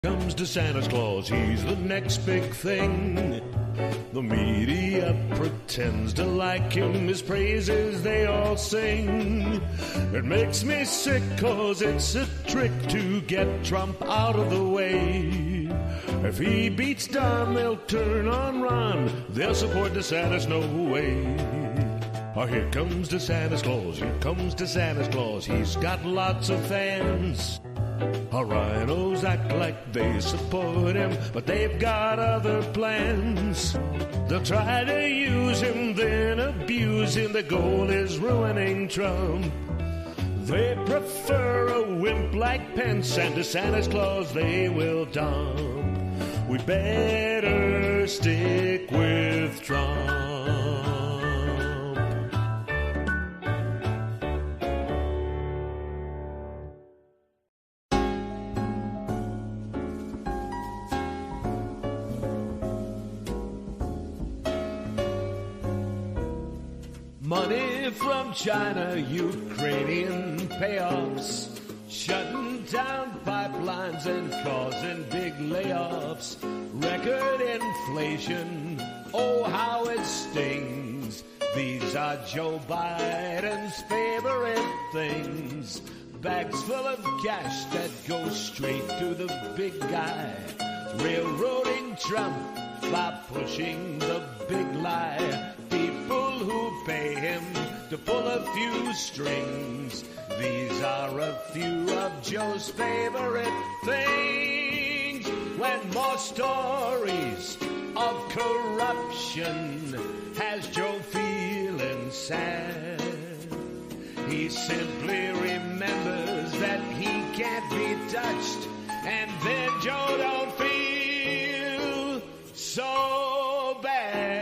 Comes to Santa Claus, he's the next big thing. The media pretends to like him, his praises they all sing. It makes me sick cause it's a trick to get Trump out of the way. If he beats Don, they'll turn on Ron, they'll support DeSantis, no way. Oh, here comes DeSantis Claus, here comes DeSantis Claus, he's got lots of fans. Our rhinos act like they support him, but they've got other plans. They'll try to use him, then abuse him. The goal is ruining Trump. They prefer a wimp like Pence, and to Santa Claus they will dump. We better stick with Trump. Money from China, Ukrainian payoffs, shutting down pipelines and causing big layoffs. Record inflation, oh how it stings. These are Joe Biden's favorite things. Bags full of cash that go straight to the big guy, railroading Trump by pushing the big lie. People who pay him to pull a few strings. These are a few of Joe's favorite things. When more stories of corruption has Joe feeling sad, he simply remembers that he can't be touched, and then Joe don't feel so bad.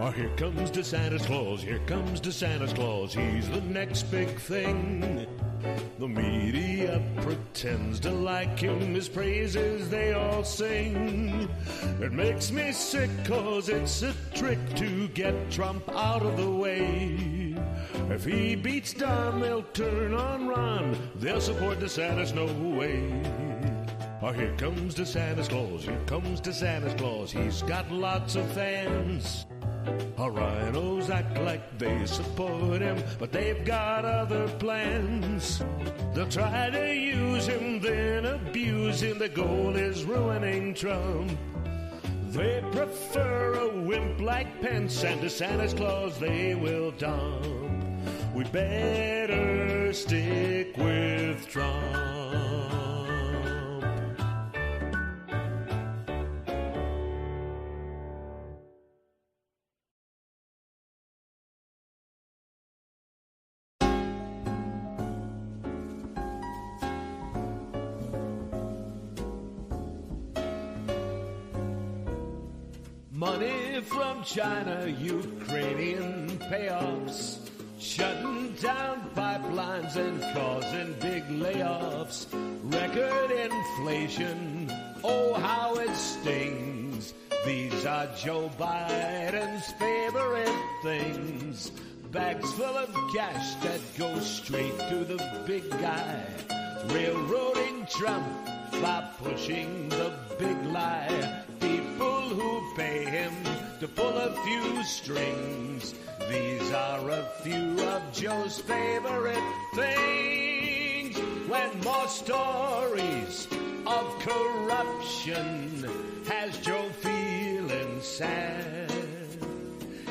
Oh, here comes DeSantis Claus, here comes DeSantis Claus, he's the next big thing. The media pretends to like him, his praises they all sing. It makes me sick cause it's a trick to get Trump out of the way. If he beats Don, they'll turn on Ron, they'll support DeSantis, no way. Oh, here comes DeSantis Claus, here comes DeSantis Claus, he's got lots of fans. Our rhinos act like they support him, but they've got other plans. They'll try to use him, then abuse him. The goal is ruining Trump. They prefer a wimp like Pence, and to Santa Claus they will dump. We better stick with Trump. Money from China, Ukrainian payoffs, shutting down pipelines and causing big layoffs. Record inflation, oh how it stings. These are Joe Biden's favorite things. Bags full of cash that go straight to the big guy, railroading Trump by pushing the big lie. People who pay him to pull a few strings. These are a few of Joe's favorite things. When more stories of corruption has Joe feeling sad,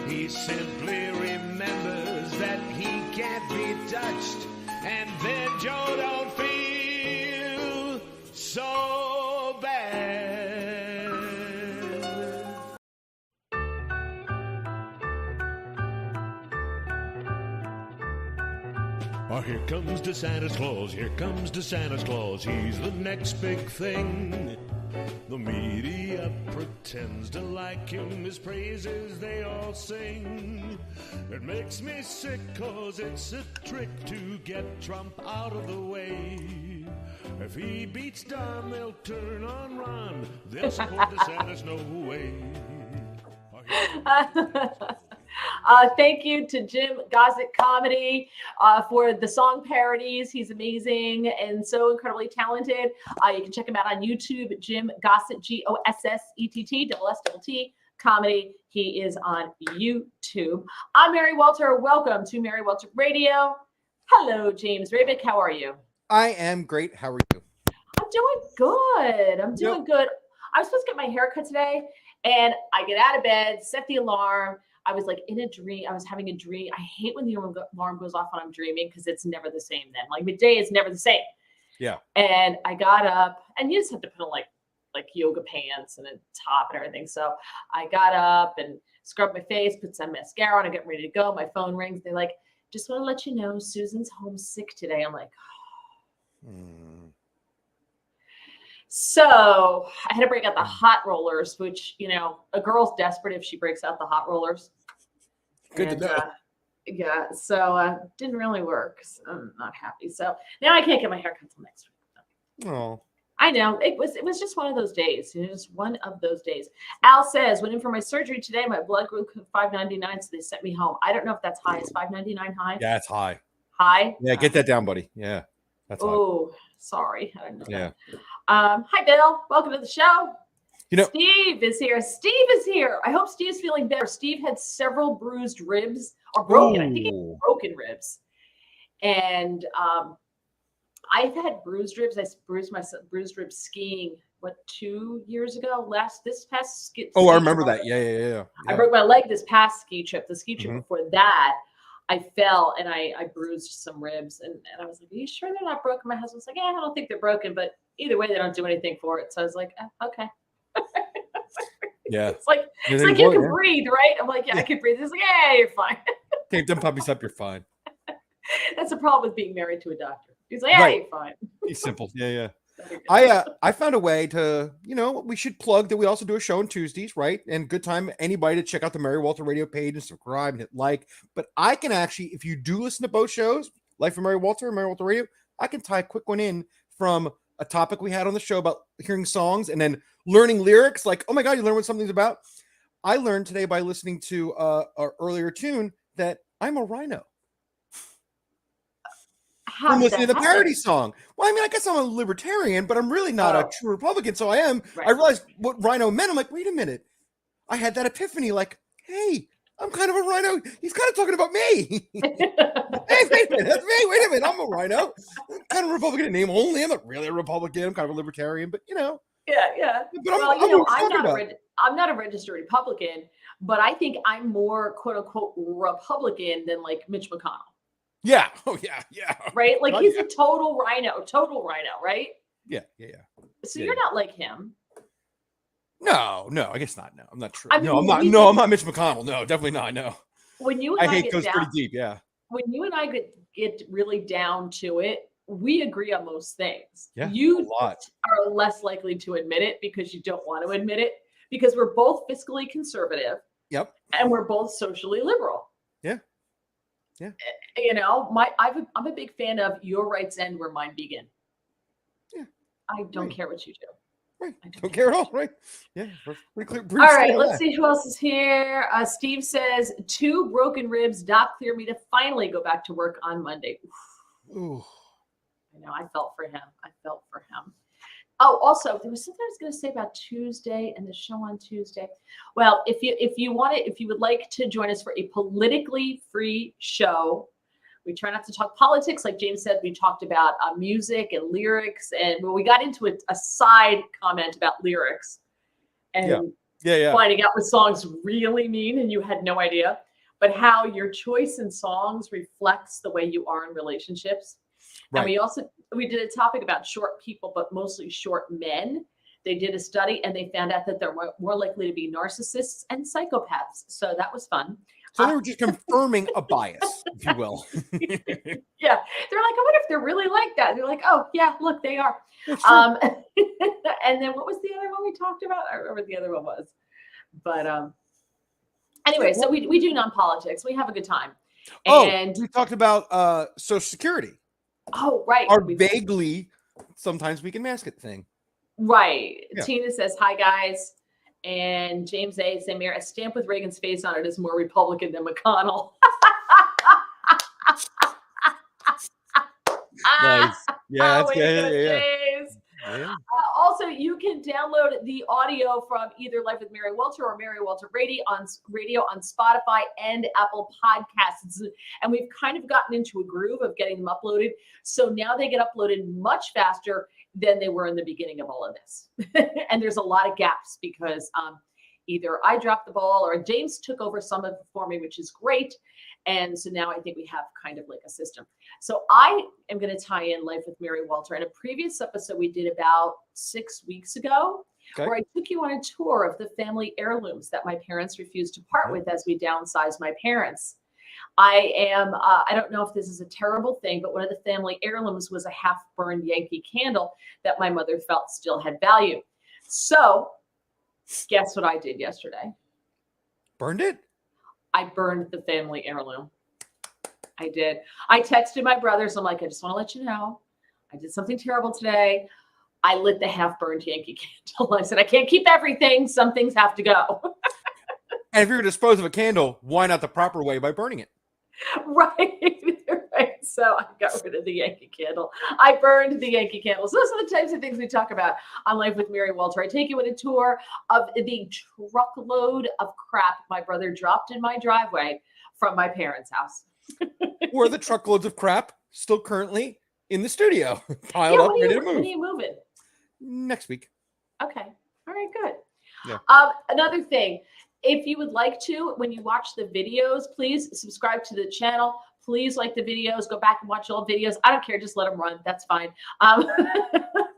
he simply remembers that he can't be touched, and then Joe don't feel so bad. Oh, here comes DeSantis Claus, here comes DeSantis Claus, he's the next big thing. The media pretends to like him, his praises they all sing. It makes me sick cause it's a trick to get Trump out of the way. If he beats Don, they'll turn on Ron. They'll support DeSantis, no way. Thank you to Jim Gossett Comedy for the song parodies. He's amazing and so incredibly talented. You can check him out on YouTube. Jim Gossett, GOSSETT, SST Comedy. He is on YouTube. I'm Mary Walter. Welcome to Mary Walter Radio. Hello, James Rabick. How are you? I am great. How are you? I'm doing good. I'm doing good. I was supposed to get my hair cut today, and I get out of bed, set the alarm. I was like in a dream. I was having a dream. I hate when the alarm goes off when I'm dreaming because it's never the same then. Like midday is never the same. Yeah. And I got up, and you just have to put on like yoga pants and a top and everything. So I got up and scrubbed my face, put some mascara on, and get ready to go. My phone rings. They're like, just want to let you know Susan's homesick today. I'm like, So I had to break out the hot rollers, which, you know, a girl's desperate if she breaks out the hot rollers. Good to know. Yeah, so didn't really work. So I'm not happy. So now I can't get my hair cut until next week. Oh, I know. It was just one of those days. It was one of those days. Al says, went in for my surgery today. My blood group was 599, so they sent me home. I don't know if that's high. Is 599 high? yeah, it's high. High? Yeah, get that down, buddy. Yeah, that's high. Oh, sorry. I don't know. Yeah. Hi, Bill. Welcome to the show. You know, Steve is here. Steve is here. I hope Steve's feeling better. Steve had several bruised ribs or broken. I think he had broken ribs. And I've had bruised ribs. I bruised bruised ribs skiing, 2 years ago? This past ski. I remember that. Yeah. I broke my leg this past ski trip. The ski trip before that, I fell and I bruised some ribs. And I was like, are you sure they're not broken? My husband's like, yeah, I don't think they're broken. But either way, they don't do anything for it. So I was like, okay. Yeah. It's like you can breathe, right? I'm like, yeah, I can breathe. He's like, yeah, you're fine. Take them puppies up, you're fine. That's the problem with being married to a doctor. He's like, yeah, you're fine. He's simple. Yeah. I found a way to, we should plug that we also do a show on Tuesdays, right? And good time anybody to check out the Mary Walter Radio page and subscribe and hit like. But I can actually, if you do listen to both shows, Life of Mary Walter and Mary Walter Radio, I can tie a quick one in from a topic we had on the show about hearing songs and then learning lyrics. Like, oh my God, you learn what something's about. I learned today by listening to our earlier tune that I'm a rhino. From listening to the parody song. Well, I mean, I guess I'm a libertarian, but I'm really not a true Republican. So I am. Right. I realized what rhino meant. I'm like, wait a minute. I had that epiphany. Like, hey, I'm kind of a rhino. He's kind of talking about me. Hey, wait a minute. That's me. Wait a minute. I'm a rhino. I'm kind of a Republican in name only. I'm not really a Republican. I'm kind of a libertarian, but Yeah. But I'm not a registered Republican, but I think I'm more quote unquote Republican than like Mitch McConnell. Yeah. Oh, yeah. Right? Like he's a total rhino, right? Yeah. So you're not like him. No, I guess not. No, I'm not true. I'm not Mitch McConnell. No, definitely not. No. When you and I hate goes pretty deep. Yeah. When you and I get really down to it, we agree on most things. Yeah. You are less likely to admit it because you don't want to admit it because we're both fiscally conservative. Yep. And we're both socially liberal. Yeah. I'm a big fan of your rights end where mine begin. Yeah. I don't care what you do. Right. I don't care at all. Right. Yeah. Pretty clear. All right. Let's see who else is here. Steve says 2 broken ribs. Doc cleared me to finally go back to work on Monday. Ooh. I know. I felt for him. Oh, also, there was something I was going to say about Tuesday and the show on Tuesday. Well, if you would like to join us for a politically free show, we try not to talk politics. Like James said, we talked about music and lyrics, and when we got into a side comment about lyrics and finding out what songs really mean, and you had no idea, but how your choice in songs reflects the way you are in relationships. Right. And we did a topic about short people, but mostly short men. They did a study and they found out that they're more likely to be narcissists and psychopaths. So that was fun. So they were just confirming a bias, if you will. Yeah. They're like, I wonder if they're really like that. And they're like, oh, yeah, look, they are. And then what was the other one we talked about? I remember the other one was. But anyway, so we do non-politics. We have a good time. And we talked about Social Security. Oh, right. Our vaguely sometimes we can mask it thing. Right. Yeah. Tina says, hi, guys. And James A. say, Mayor, a stamp with Reagan's face on it is more Republican than McConnell. Nice. Yeah, that's Way to good. go, Yeah. James. Yeah. Also, you can download the audio from either Life with Mary Walter or Mary Walter Radio on Spotify and Apple Podcasts. And we've kind of gotten into a groove of getting them uploaded. So now they get uploaded much faster than they were in the beginning of all of this. And there's a lot of gaps because either I dropped the ball or James took over some of it for me, which is great. And so now I think we have kind of like a system. So I am going to tie in Life with Mary Walter. In a previous episode we did about 6 weeks ago, where I took you on a tour of the family heirlooms that my parents refused to part with as we downsized my parents. I don't know if this is a terrible thing, but one of the family heirlooms was a half-burned Yankee candle that my mother felt still had value. So guess what I did yesterday? Burned it? I burned the family heirloom. I did. I texted my brothers. I'm like, I just want to let you know, I did something terrible today. I lit the half-burned Yankee candle. I said, I can't keep everything. Some things have to go. And if you're going to dispose of a candle, why not the proper way by burning it? Right. Right. So I got rid of the Yankee candle. I burned the Yankee candles. Those are the types of things we talk about on Life with Mary Walter. I take you on a tour of the truckload of crap my brother dropped in my driveway from my parents' house. Or the truckloads of crap still currently in the studio, piled up, ready to move. When are you moving? Next week. Okay. All right, good. Yeah. Another thing, if you would like to, when you watch the videos, please subscribe to the channel. Please like the videos. Go back and watch all videos. I don't care. Just let them run. That's fine.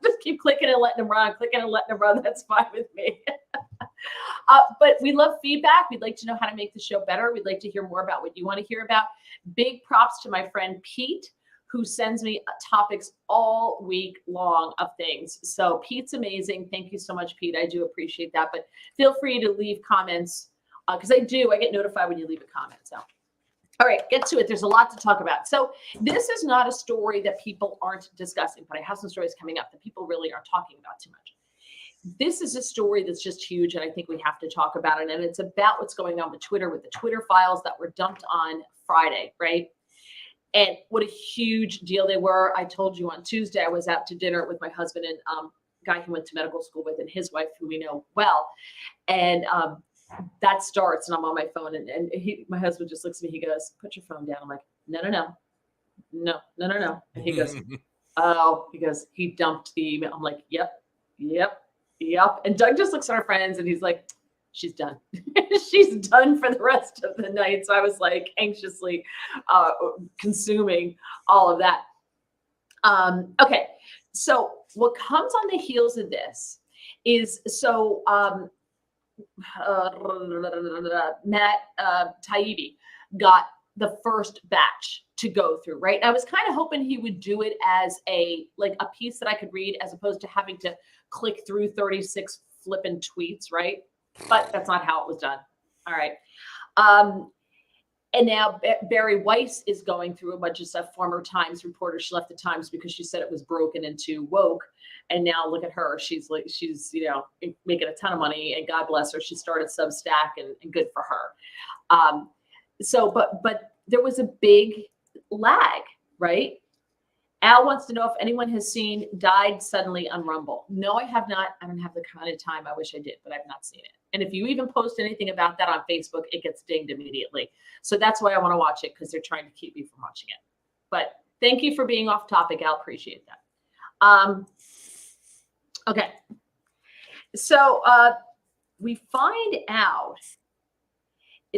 Just keep clicking and letting them run. Clicking and letting them run. That's fine with me. But we love feedback. We'd like to know how to make the show better. We'd like to hear more about what you want to hear about. Big props to my friend Pete, who sends me topics all week long of things. So Pete's amazing. Thank you so much, Pete. I do appreciate that. But feel free to leave comments because I get notified when you leave a comment. So, all right, get to it. There's a lot to talk about. So this is not a story that people aren't discussing, but I have some stories coming up that people really aren't talking about too much. This is a story that's just huge, and I think we have to talk about it. And it's about what's going on with Twitter, with the Twitter files that were dumped on Friday, right? And what a huge deal they were. I told you on Tuesday, I was out to dinner with my husband and guy he went to medical school with and his wife, who we know well. And that starts, and I'm on my phone, and my husband just looks at me. He goes, put your phone down. I'm like, no. And he goes, oh, he goes, he dumped the email. I'm like, yep. And Doug just looks at our friends, and he's like, she's done. She's done for the rest of the night. So I was like anxiously consuming all of that. Okay. So what comes on the heels of this is, Matt Taibbi got the first batch to go through, right? And I was kind of hoping he would do it as a piece that I could read, as opposed to having to click through 36 flippin' tweets, right? But that's not how it was done. All right. And now Barry Weiss is going through a bunch of stuff. Former Times reporter. She left the Times because she said it was broken into woke. And now look at her. She's making a ton of money, and God bless her. She started Substack, and good for her. But there was a big lag, right? Al wants to know if anyone has seen Died Suddenly on Rumble. No, I have not. I don't have the kind of time. I wish I did, but I've not seen it. And if you even post anything about that on Facebook, it gets dinged immediately. So that's why I want to watch it, because they're trying to keep me from watching it. But thank you for being off topic. I'll appreciate that. Okay. So we find out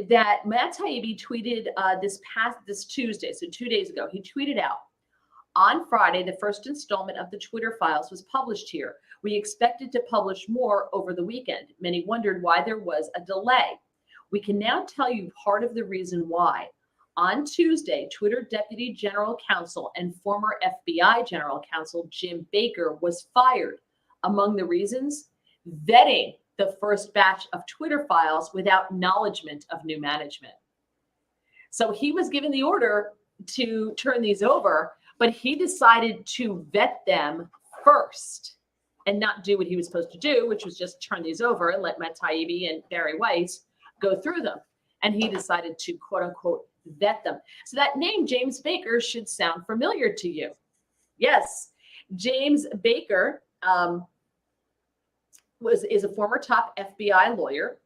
that Matt Taibbi tweeted this Tuesday, so 2 days ago, he tweeted out, on Friday, the first installment of the Twitter files was published here. We expected to publish more over the weekend. Many wondered why there was a delay. We can now tell you part of the reason why. On Tuesday, Twitter Deputy General Counsel and former FBI General Counsel Jim Baker was fired. Among the reasons, vetting the first batch of Twitter files without acknowledgement of new management. So he was given the order to turn these over, but he decided to vet them first and not do what he was supposed to do, which was just turn these over and let Matt Taibbi and Barry Weiss go through them. And he decided to, quote unquote, vet them. So that name, James Baker, should sound familiar to you. Yes, James Baker is a former top FBI lawyer.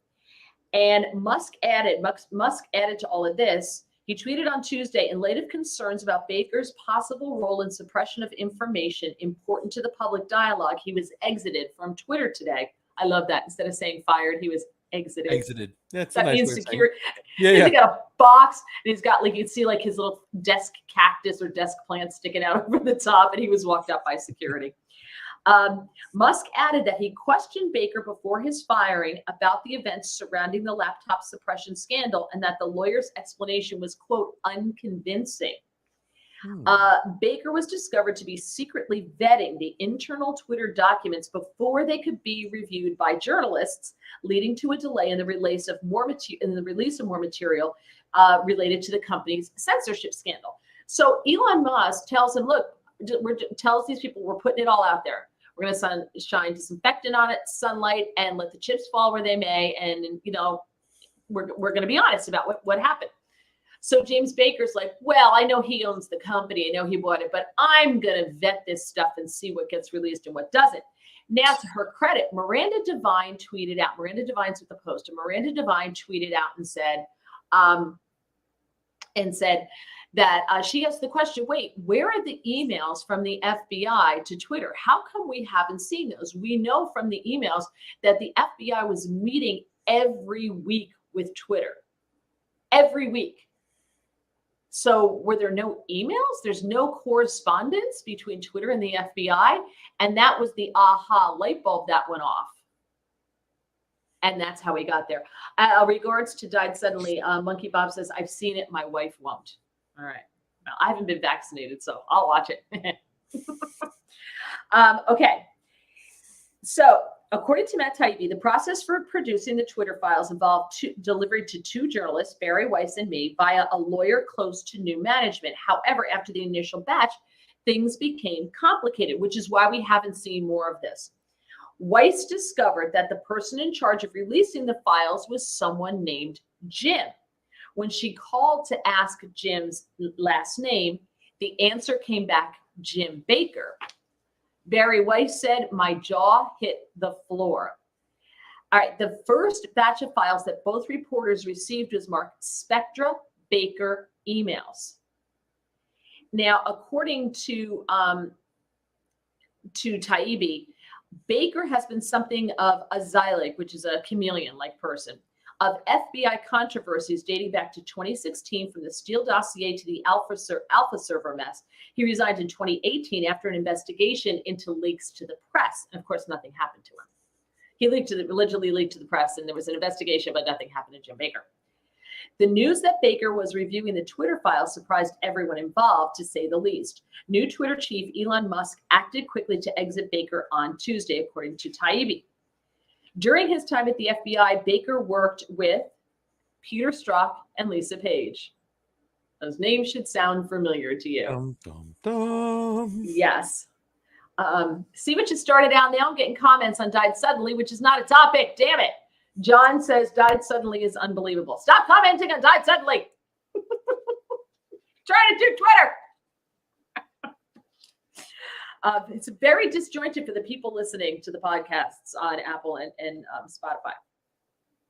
And Musk added to all of this. He tweeted on Tuesday, in light of concerns about Baker's possible role in suppression of information important to the public dialogue, he was exited from Twitter today. I love that. Instead of saying fired, he was exited. Exited. That's that a nice means way of secure. Yeah. He's got a box, and he's got, like, you'd see like his little desk cactus or desk plant sticking out over the top, and he was walked out by security. Musk added that he questioned Baker before his firing about the events surrounding the laptop suppression scandal, and that the lawyer's explanation was, quote, unconvincing. Baker was discovered to be secretly vetting the internal Twitter documents before they could be reviewed by journalists, leading to a delay in the release of more material related to the company's censorship scandal. So Elon Musk tells him, look, tells these people, we're putting it all out there. We're going to shine disinfectant on it, sunlight, and let the chips fall where they may. And, you know, we're going to be honest about what happened. So James Baker's like, well, I know he owns the company. I know he bought it, but I'm going to vet this stuff and see what gets released and what doesn't. Now, to her credit, Miranda Devine tweeted out, Miranda Devine's with the Post, and Miranda Devine tweeted out and said that she asked the question, wait, where are the emails from the FBI to Twitter? How come we haven't seen those? We know from the emails that the FBI was meeting every week with Twitter. Every week. So were there no emails? There's no correspondence between Twitter and the FBI? And that was the aha light bulb that went off. And that's how we got there. Regards to Died Suddenly, Monkey Bob says, I've seen it. My wife won't. All right. Well, I haven't been vaccinated, so I'll watch it. Okay. So according to Matt Taibbi, the process for producing the Twitter files involved delivery to two journalists, Barry Weiss and me, via a lawyer close to new management. However, after the initial batch, things became complicated, which is why we haven't seen more of this. Weiss discovered that the person in charge of releasing the files was someone named Jim. When she called to ask Jim's last name, the answer came back, Jim Baker. Barry Weiss said, my jaw hit the floor. All right, the first batch of files that both reporters received was marked Spectra Baker emails. Now, according to Taibbi, Baker has been something of a xylig, which is a chameleon-like person, of FBI controversies dating back to 2016, from the Steele dossier to the Alpha server mess. He resigned in 2018 after an investigation into leaks to the press. And of course, nothing happened to him. He allegedly leaked to the press, and there was an investigation, but nothing happened to Jim Baker. The news that Baker was reviewing the Twitter files surprised everyone involved, to say the least. New Twitter chief Elon Musk acted quickly to exit Baker on Tuesday, according to Taibbi. During his time at the FBI, Baker worked with Peter Strzok and Lisa Page. Those names should sound familiar to you. Dum, dum, dum. Yes. See what you started out now? I'm getting comments on Died Suddenly, which is not a topic. Damn it. John says Died Suddenly is unbelievable. Stop commenting on Died Suddenly. Trying to do Twitter. It's very disjointed for the people listening to the podcasts on Apple and Spotify.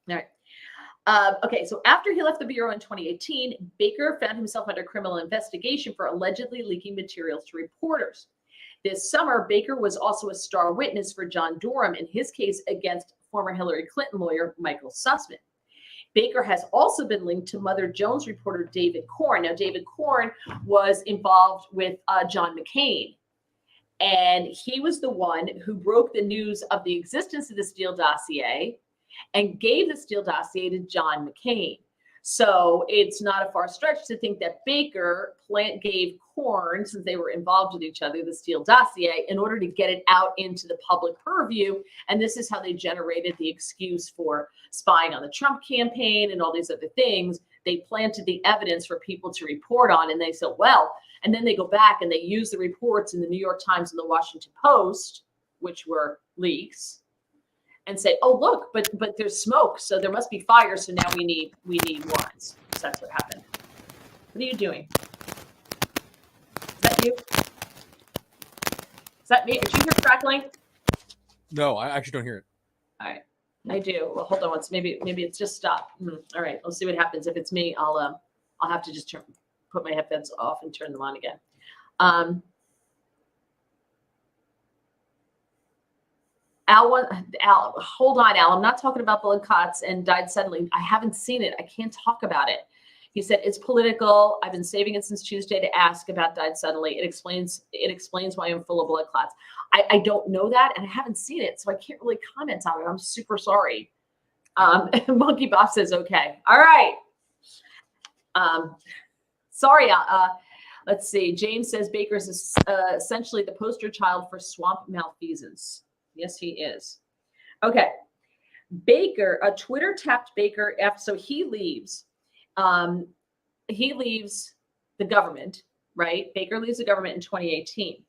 All right. Okay, so after he left the Bureau in 2018, Baker found himself under criminal investigation for allegedly leaking materials to reporters. This summer, Baker was also a star witness for John Durham in his case against former Hillary Clinton lawyer Michael Sussman. Baker has also been linked to Mother Jones reporter David Corn. Now, David Corn was involved with John McCain. And he was the one who broke the news of the existence of the Steele dossier and gave the Steele dossier to John McCain. So it's not a far stretch to think that Baker gave Corn, since they were involved with each other, the Steele dossier, in order to get it out into the public purview. And this is how they generated the excuse for spying on the Trump campaign and all these other things. They planted the evidence for people to report on. And they said, well, And then they go back and they use the reports in the New York Times and the Washington Post, which were leaks, and say, oh, look, but there's smoke. So there must be fire. So now we need warrants. So that's what happened. What are you doing? Is that you? Is that me? Did you hear crackling? No, I actually don't hear it. All right. I do. Well, hold on once. Maybe it's just stopped. All right. Let's see what happens. If it's me, I'll have to just put my headphones off and turn them on again. Al, hold on, Al. I'm not talking about blood clots and died suddenly. I haven't seen it. I can't talk about it. He said it's political. I've been saving it since Tuesday to ask about died suddenly. It explains why I'm full of blood clots. I don't know that, and I haven't seen it, so I can't really comment on it. I'm super sorry. Monkey Bob says okay. All right. Sorry. Let's see. James says Baker's is essentially the poster child for swamp malfeasance. Yes, he is. Okay. Baker, Twitter tapped Baker after, so he leaves. He leaves the government, right? Baker leaves the government in 2018.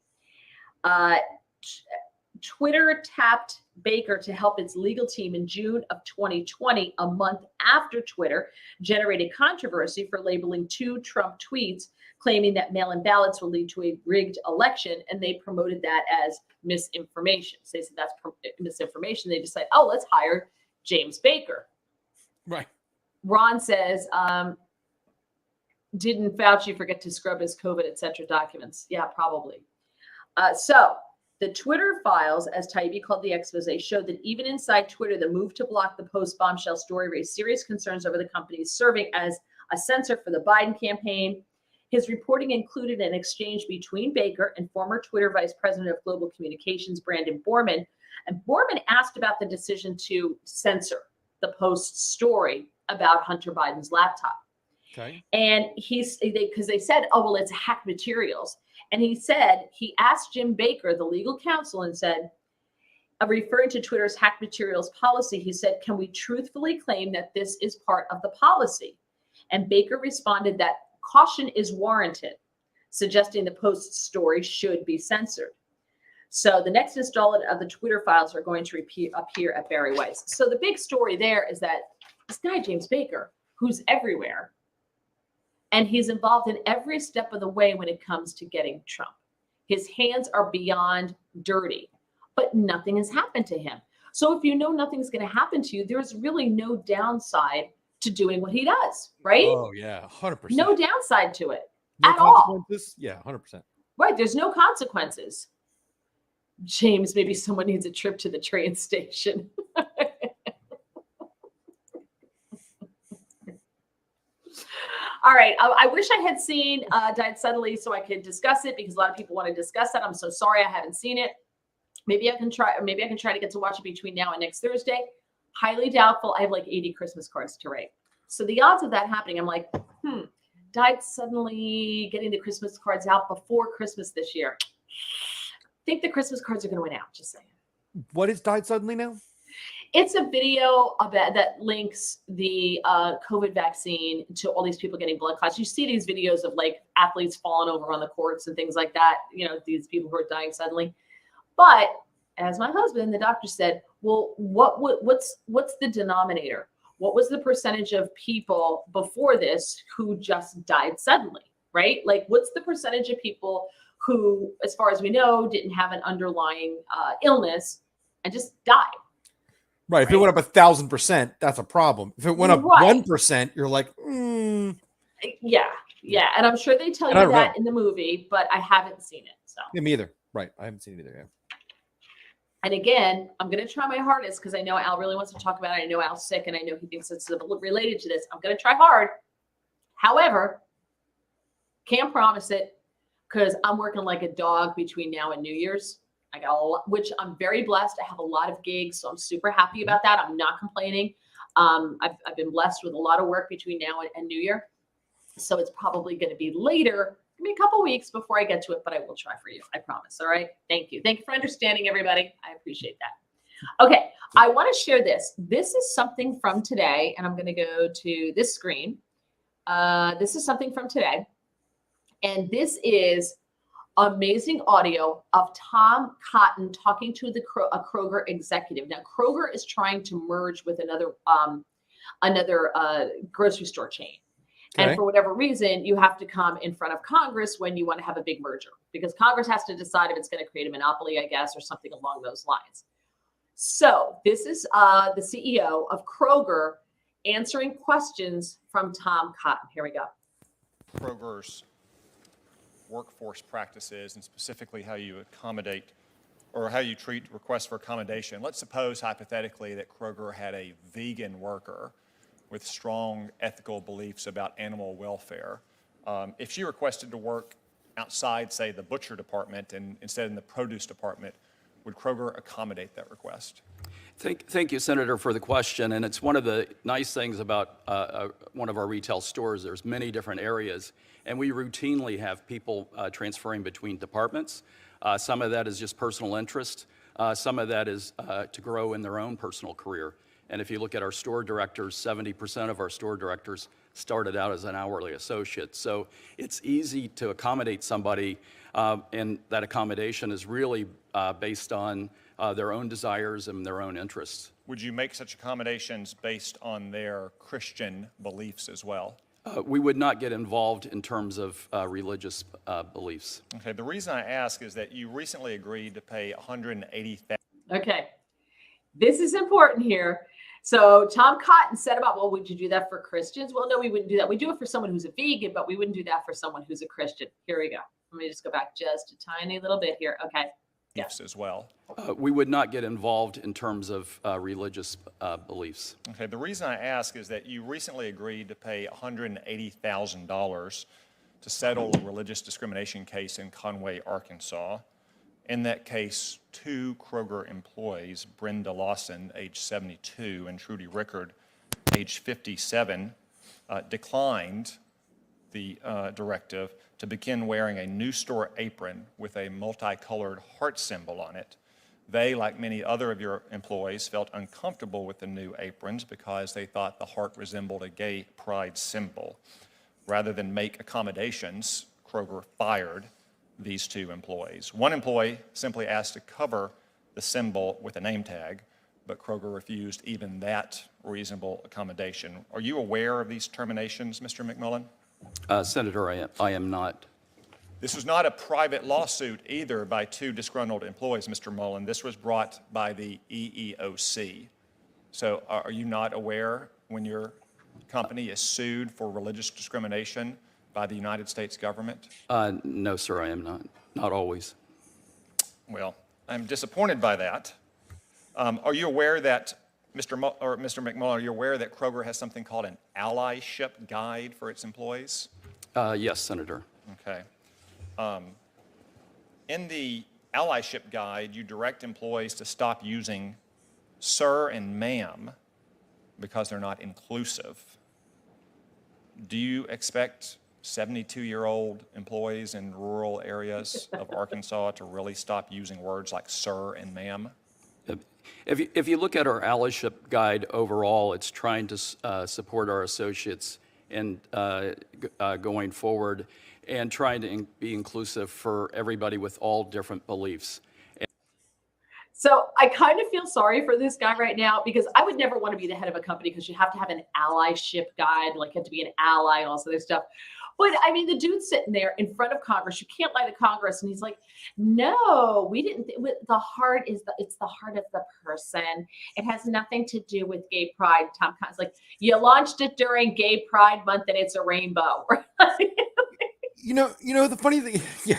Twitter tapped Baker to help its legal team in June of 2020, a month after Twitter generated controversy for labeling 2 Trump tweets claiming that mail-in ballots will lead to a rigged election, and they promoted that as misinformation. So they said that's misinformation. They decided, oh, let's hire James Baker. Right. Ron says, didn't Fauci forget to scrub his COVID, et cetera, documents? Yeah, probably. So the Twitter files, as Taibbi called the expose, showed that even inside Twitter, the move to block the Post bombshell story raised serious concerns over the company's serving as a censor for the Biden campaign. His reporting included an exchange between Baker and former Twitter vice president of global communications, Brandon Borman. And Borman asked about the decision to censor the Post story about Hunter Biden's laptop. Okay. And because they said, oh, well, it's hacked materials. And he said, he asked Jim Baker, the legal counsel, and said, referring to Twitter's hacked materials policy, he said, can we truthfully claim that this is part of the policy? And Baker responded that caution is warranted, suggesting the Post's story should be censored. So the next installment of the Twitter files are going to appear at Barry Weiss. So the big story there is that this guy, James Baker, who's everywhere, and he's involved in every step of the way when it comes to getting Trump. His hands are beyond dirty, but nothing has happened to him. So if you know nothing's going to happen to you, there's really no downside to doing what he does, right? Oh, yeah, 100%. No downside to it no at all. Yeah, 100%. Right, there's no consequences. James, maybe someone needs a trip to the train station. All right. I wish I had seen Died Suddenly so I could discuss it, because a lot of people want to discuss that. I'm so sorry I haven't seen it. Maybe I can try to get to watch it between now and next Thursday. Highly doubtful. I have like 80 Christmas cards to write. So the odds of that happening, I'm like, Died Suddenly getting the Christmas cards out before Christmas this year. I think the Christmas cards are going to win out. Just saying. What is Died Suddenly now? It's a video about that links the COVID vaccine to all these people getting blood clots. You see these videos of like athletes falling over on the courts and things like that. You know, these people who are dying suddenly. But as my husband, the doctor said, well, what's the denominator? What was the percentage of people before this who just died suddenly, right? Like, what's the percentage of people who, as far as we know, didn't have an underlying illness and just died? Right. If it went up 1,000%, that's a problem. If it went up 1%, you're like, Yeah. And I'm sure they tell you that in the movie, but I haven't seen it. So yeah, me either. Right. I haven't seen it either. Yeah. And again, I'm going to try my hardest because I know Al really wants to talk about it. I know Al's sick and I know he thinks it's related to this. I'm going to try hard. However, can't promise it because I'm working like a dog between now and New Year's. I got a lot, which I'm very blessed. I have a lot of gigs, so I'm super happy about that. I'm not complaining. I've been blessed with a lot of work between now and New Year. So it's probably going to be later, maybe a couple weeks before I get to it, but I will try for you. I promise. All right. Thank you. Thank you for understanding, everybody. I appreciate that. Okay. I want to share this. This is something from today, and I'm going to go to this screen. This is something from today. And this is amazing audio of Tom Cotton talking to a Kroger executive. Now, Kroger is trying to merge with another grocery store chain. And for whatever reason, you have to come in front of Congress when you want to have a big merger, because Congress has to decide if it's going to create a monopoly, I guess, or something along those lines. So this is the CEO of Kroger answering questions from Tom Cotton. Here we go. Kroger's workforce practices, and specifically how you accommodate or how you treat requests for accommodation. Let's suppose hypothetically that Kroger had a vegan worker with strong ethical beliefs about animal welfare. If she requested to work outside, say, the butcher department and instead in the produce department, would Kroger accommodate that request? Thank you, Senator, for the question. And it's one of the nice things about one of our retail stores. There's many different areas, and we routinely have people transferring between departments. Some of that is just personal interest. Some of that is to grow in their own personal career. And if you look at our store directors, 70% of our store directors started out as an hourly associate. So it's easy to accommodate somebody, and that accommodation is really based on their own desires and their own interests. Would you make such accommodations based on their Christian beliefs as well? We would not get involved in terms of religious beliefs. Okay, the reason I ask is that you recently agreed to pay $180,000. Okay, this is important here. So Tom Cotton said about, well, would you do that for Christians? Well, no, we wouldn't do that. We do it for someone who's a vegan, but we wouldn't do that for someone who's a Christian. Here we go. Let me just go back just a tiny little bit here. Okay. Yes, as well. We would not get involved in terms of religious beliefs. Okay, the reason I ask is that you recently agreed to pay $180,000 to settle a religious discrimination case in Conway, Arkansas. In that case, 2 Kroger employees, Brenda Lawson, age 72, and Trudy Rickard, age 57, declined the directive to begin wearing a new store apron with a multicolored heart symbol on it. They, like many other of your employees, felt uncomfortable with the new aprons because they thought the heart resembled a gay pride symbol. Rather than make accommodations, Kroger fired these 2 employees. One employee simply asked to cover the symbol with a name tag, but Kroger refused even that reasonable accommodation. Are you aware of these terminations, Mr. McMullen? Senator, I am not. This was not a private lawsuit either by 2 disgruntled employees, Mr. Mullen. This was brought by the EEOC. So are you not aware when your company is sued for religious discrimination by the United States government? No, sir, I am not. Not always. Well, I'm disappointed by that. Are you aware that, Mr. McMullen, are you aware that Kroger has something called an allyship guide for its employees? Yes, Senator. Okay. In the allyship guide, you direct employees to stop using sir and ma'am because they're not inclusive. Do you expect 72-year-old employees in rural areas of Arkansas to really stop using words like sir and ma'am? If you look at our allyship guide overall, it's trying to support our associates in going forward and trying to be inclusive for everybody with all different beliefs. So I kind of feel sorry for this guy right now, because I would never want to be the head of a company, because you have to have an allyship guide, like you have to be an ally and all this other stuff. But I mean, the dude's sitting there in front of Congress. You can't lie to Congress. And he's like, no, we didn't. The heart is it's the heart of the person. It has nothing to do with gay pride. Tom Cotton's like, you launched it during Gay Pride Month and it's a rainbow. You know, the funny thing, yeah.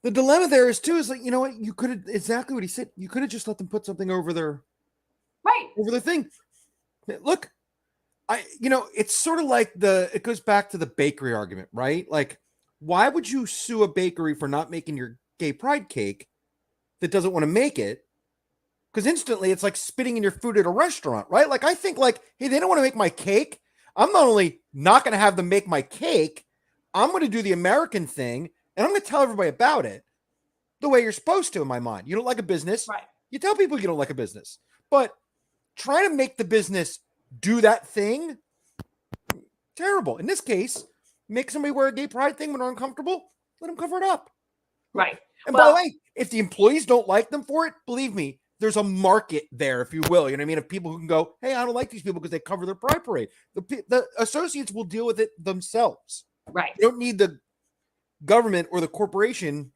The dilemma there is too, is like, you know what, you could have, exactly what he said. You could have just let them put something over their thing. Look, it's sort of like it goes back to the bakery argument, right? Like, why would you sue a bakery for not making your gay pride cake that doesn't want to make it? Because instantly it's like spitting in your food at a restaurant, right? Like, I think like, hey, they don't want to make my cake. I'm not only not going to have them make my cake, I'm going to do the American thing, and I'm going to tell everybody about it the way you're supposed to, in my mind. You don't like a business. Right. You tell people you don't like a business. But trying to make the business do that thing, terrible. In this case, make somebody wear a gay pride thing when they're uncomfortable, let them cover it up. Right. And by the way, if the employees don't like them for it, believe me, there's a market there, if you will. You know what I mean? Of people who can go, hey, I don't like these people because they cover their pride parade. The associates will deal with it themselves. Right. You don't need the government or the corporation.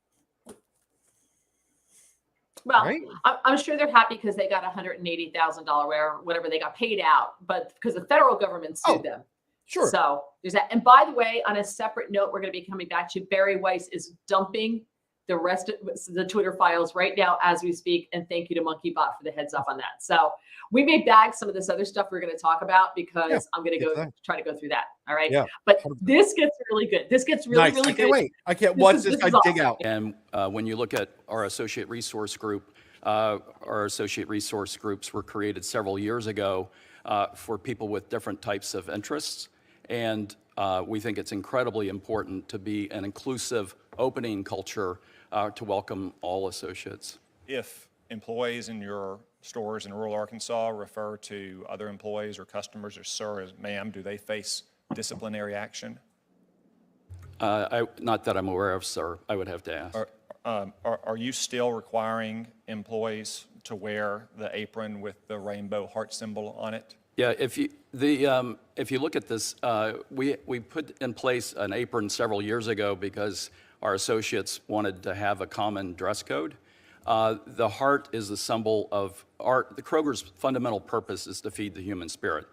Well, right? I'm sure they're happy because they got $180,000 or whatever they got paid out, but because the federal government sued them. Sure. So there's that. And by the way, on a separate note, we're going to be coming back to Barry Weiss is dumping the rest of the Twitter files right now as we speak. And thank you to MonkeyBot for the heads up on that. So we may bag some of this other stuff we're going to talk about because I'm going to go try to go through that. All right. Yeah. But this gets really good. This gets really, really good. Wait. I can't watch this guy dig out. And when you look at our associate resource group, our associate resource groups were created several years ago for people with different types of interests. And we think it's incredibly important to be an inclusive, opening culture to welcome all associates. If employees in your stores in rural Arkansas refer to other employees or customers as sir, as ma'am, do they face disciplinary action? Not that I'm aware of, sir. I would have to ask. Are you still requiring employees to wear the apron with the rainbow heart symbol on it? Yeah, if you look at this, we put in place an apron several years ago because our associates wanted to have a common dress code. The heart is the symbol of art. The Kroger's fundamental purpose is to feed the human spirit.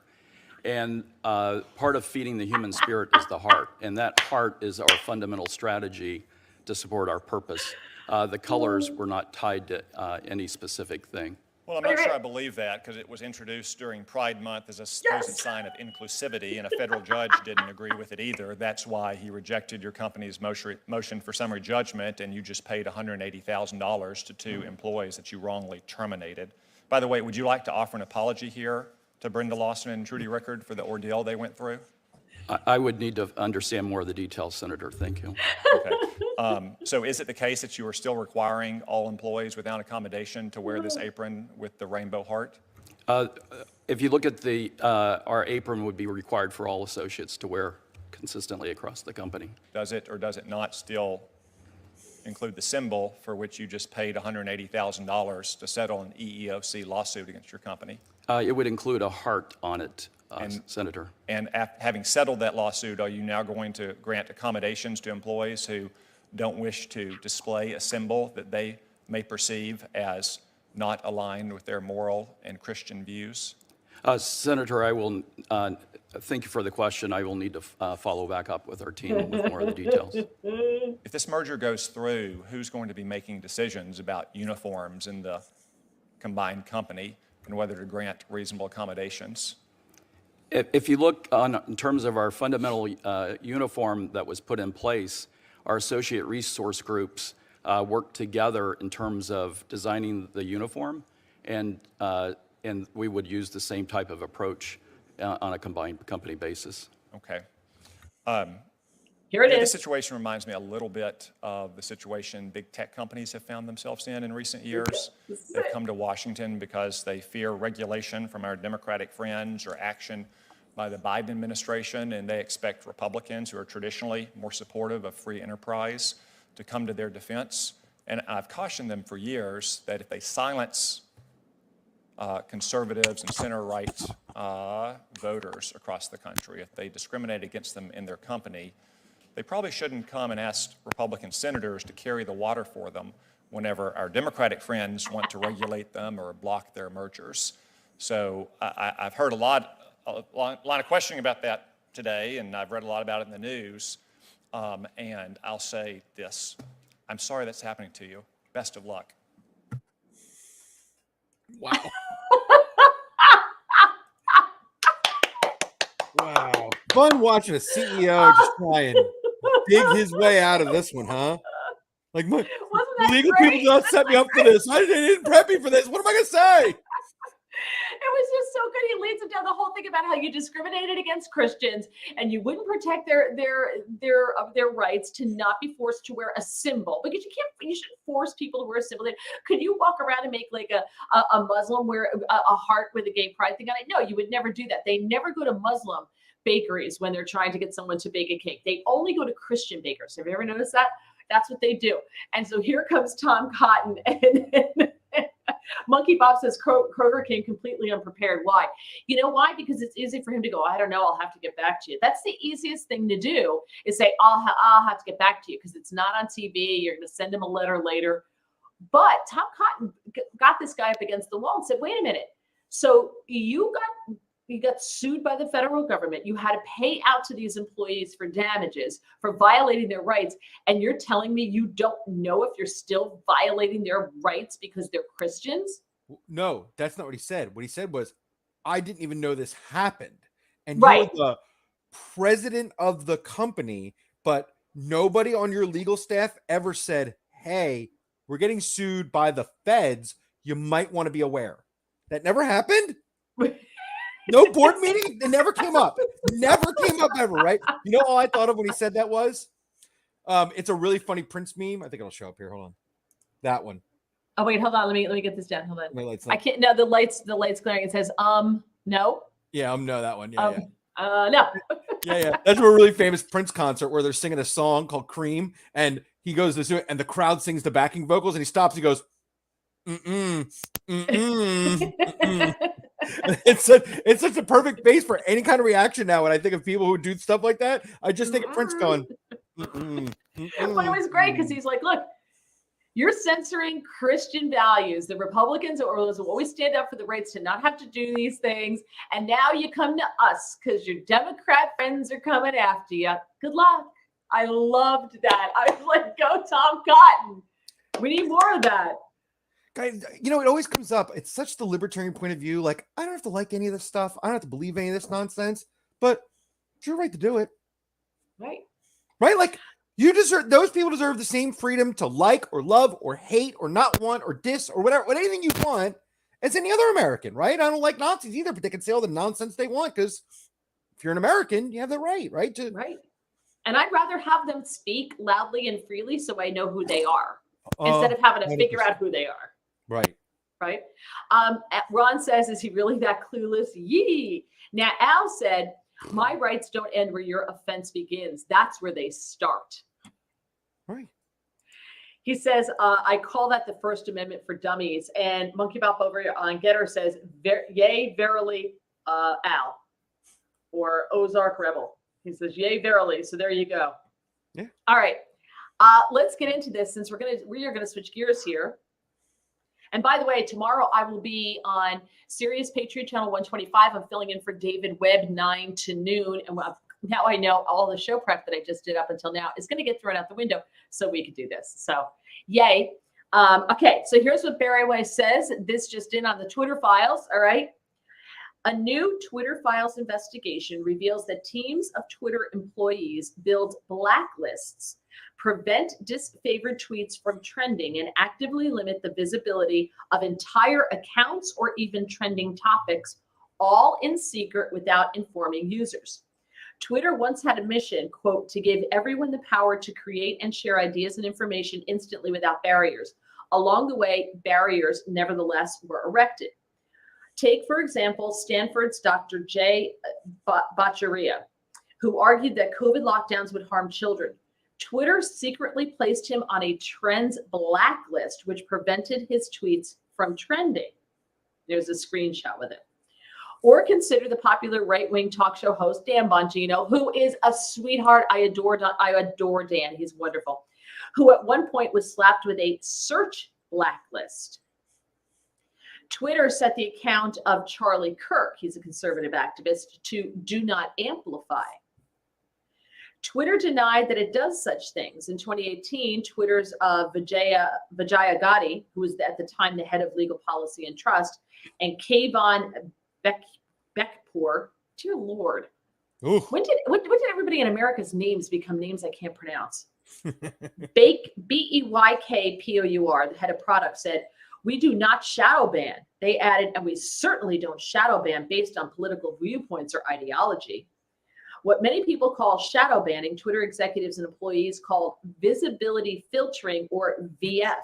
And part of feeding the human spirit is the heart. And that heart is our fundamental strategy to support our purpose. The colors were not tied to any specific thing. Well, I'm not sure I believe that because it was introduced during Pride Month as a supposed sign of inclusivity, and a federal judge didn't agree with it either. That's why he rejected your company's motion for summary judgment, and you just paid $180,000 to 2 employees that you wrongly terminated. By the way, would you like to offer an apology here to Brenda Lawson and Trudy Rickard for the ordeal they went through? I would need to understand more of the details, Senator. Thank you. Okay. So is it the case that you are still requiring all employees without accommodation to wear this apron with the rainbow heart? If you look at our apron would be required for all associates to wear consistently across the company. Does it or does it not still include the symbol for which you just paid $180,000 to settle an EEOC lawsuit against your company? It would include a heart on it. Senator. And having settled that lawsuit, are you now going to grant accommodations to employees who don't wish to display a symbol that they may perceive as not aligned with their moral and Christian views? Senator, I will thank you for the question. I will need to follow back up with our team with more of the details. If this merger goes through, who's going to be making decisions about uniforms in the combined company and whether to grant reasonable accommodations? If you look in terms of our fundamental uniform that was put in place, our associate resource groups work together in terms of designing the uniform, and we would use the same type of approach on a combined company basis. Okay. Here it is. This situation reminds me a little bit of the situation big tech companies have found themselves in recent years. They've come to Washington because they fear regulation from our Democratic friends or action by the Biden administration, and they expect Republicans, who are traditionally more supportive of free enterprise, to come to their defense. And I've cautioned them for years that if they silence conservatives and center-right voters across the country, if they discriminate against them in their company, they probably shouldn't come and ask Republican senators to carry the water for them whenever our Democratic friends want to regulate them or block their mergers. So I've heard a lot of questioning about that today, and I've read a lot about it in the news. And I'll say this: I'm sorry that's happening to you. Best of luck. Wow. Wow. Fun watching a CEO just try and dig his way out of this one, huh? Like, my legal people don't set me up for this. I didn't prep me for this. What am I going to say? It was just so good. He leads him down the whole thing about how you discriminated against Christians and you wouldn't protect their rights to not be forced to wear a symbol, because you shouldn't force people to wear a symbol. Could you walk around and make like a Muslim wear a heart with a gay pride thing on it? No, you would never do that. They never go to Muslim bakeries when they're trying to get someone to bake a cake. They only go to Christian bakers. Have you ever noticed that? That's what they do. And so here comes Tom Cotton, and Monkey Bob says Kroger came completely unprepared. Why? You know why? Because it's easy for him to go, I don't know, I'll have to get back to you. That's the easiest thing to do, is say, I'll have to get back to you, because it's not on TV. You're going to send him a letter later. But Tom Cotton got this guy up against the wall and said, wait a minute. So you got sued by the federal government. You had to pay out to these employees for damages for violating their rights. And you're telling me you don't know if you're still violating their rights because they're Christians? No, that's not what he said. What he said was, I didn't even know this happened. And Right. you're the president of the company, but nobody on your legal staff ever said, hey, we're getting sued by the feds. You might want to be aware. That never happened. No board meeting. It never came up. Never came up ever. Right. You know, all I thought of when he said that was, it's a really funny Prince meme. I think it'll show up here. Hold on. That one. Oh, wait, hold on. Let me get this down. Hold on. My lights I can't. No, the lights glaring. It says, no. Yeah. No, that one. Yeah. No. Yeah. That's a really famous Prince concert where they're singing a song called Cream, and he goes to do it, and the crowd sings the backing vocals, and he stops. He goes, It's such a perfect base for any kind of reaction now. When I think of people who do stuff like that, I just think of Prince going. But it was great because he's like, look, you're censoring Christian values. The Republicans will always stand up for the rights to not have to do these things. And now you come to us because your Democrat friends are coming after you. Good luck. I loved that. I was like, go Tom Cotton. We need more of that. Guys, you know, it always comes up. It's such the libertarian point of view. Like, I don't have to like any of this stuff. I don't have to believe any of this nonsense, but it's your right to do it. Right. Like, those people deserve the same freedom to like or love or hate or not want or diss or whatever, anything you want as any other American, right? I don't like Nazis either, but they can say all the nonsense they want because if you're an American, you have the right? Right. And I'd rather have them speak loudly and freely so I know who they are instead of having to 100%. figure out who they are. Right. Ron says, is he really that clueless? Yee. Now, Al said, my rights don't end where your offense begins. That's where they start. Right. He says, I call that the First Amendment for dummies. And Monkey Bop over on Getter says, yay, verily, Al. Or Ozark Rebel. He says, yay, verily. So there you go. Yeah. All right. Let's get into this since we are gonna switch gears here. And by the way, tomorrow I will be on Sirius Patriot Channel 125. I'm filling in for David Webb 9 to noon. And now I know all the show prep that I just did up until now is going to get thrown out the window so we could do this. So yay. Okay, so here's what Barry Weiss says. This just in on the Twitter files, all right? A new Twitter files investigation reveals that teams of Twitter employees build blacklists, prevent disfavored tweets from trending, and actively limit the visibility of entire accounts or even trending topics, all in secret without informing users. Twitter once had a mission, quote, to give everyone the power to create and share ideas and information instantly without barriers. Along the way, barriers nevertheless were erected. Take, for example, Stanford's Dr. Jay Bhattacharya, who argued that COVID lockdowns would harm children. Twitter secretly placed him on a trends blacklist, which prevented his tweets from trending. There's a screenshot with it. Or consider the popular right-wing talk show host, Dan Bongino, who is a sweetheart. I adore Dan. He's wonderful. Who at one point was slapped with a search blacklist. Twitter set the account of Charlie Kirk, he's a conservative activist, to do not amplify. Twitter denied that it does such things. In 2018, Twitter's Vijaya Gotti, who was at the time the head of legal policy and trust, and Kayvon Beckpour, dear Lord. When did everybody in America's names become names I can't pronounce? Beykkpour, the head of product, said, "We do not shadow ban." They added, "and we certainly don't shadow ban based on political viewpoints or ideology." What many people call shadow banning, Twitter executives and employees called visibility filtering, or VF.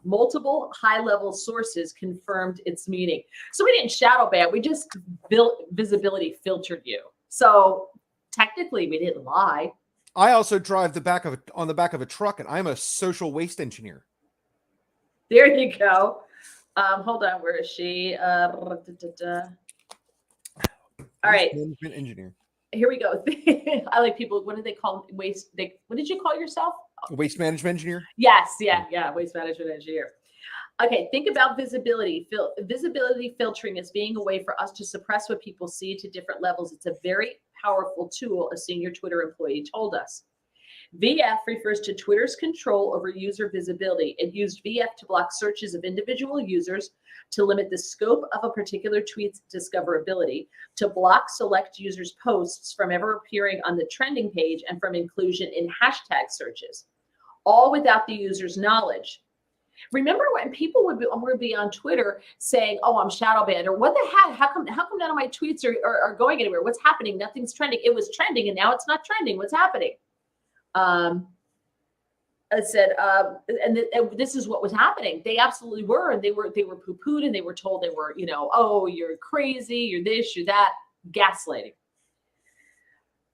Multiple high-level sources confirmed its meaning. So we didn't shadow ban, we just built visibility filtered you. So technically we didn't lie. I also drive on the back of a truck, and I'm a social waste engineer. There you go. Hold on, where is she? All right, Management engineer. here we go. I like people. What do they call waste? What did you call yourself? Waste management engineer. Yes, yeah, waste management engineer. Okay, think about visibility. Visibility filtering is being a way for us to suppress what people see to different levels. It's a very powerful tool, a senior Twitter employee told us. VF refers to Twitter's control over user visibility. It used VF to block searches of individual users, to limit the scope of a particular tweet's discoverability, to block select users' posts from ever appearing on the trending page, and from inclusion in hashtag searches, all without the user's knowledge. Remember when people would be on Twitter saying, "Oh, I'm shadow banned," or "What the heck? How come none of my tweets are going anywhere? What's happening? Nothing's trending. It was trending, and now it's not trending. What's happening?" I said, and this is what was happening. They absolutely were, and they were poo-pooed, and they were told they were, "Oh, you're crazy, you're this, you're that," gaslighting.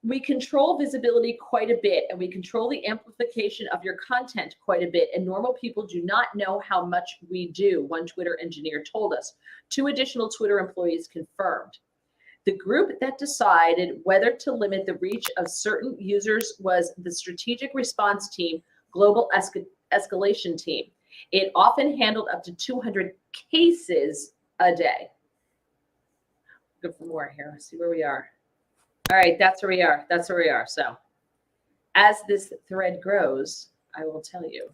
We control visibility quite a bit, and we control the amplification of your content quite a bit, and normal people do not know how much we do, one Twitter engineer told us. 2 additional Twitter employees confirmed. The group that decided whether to limit the reach of certain users was the Strategic Response Team, Global Escalation Team. It often handled up to 200 cases a day. Go for more here. Let's see where we are. All right, that's where we are. That's where we are. So as this thread grows, I will tell you.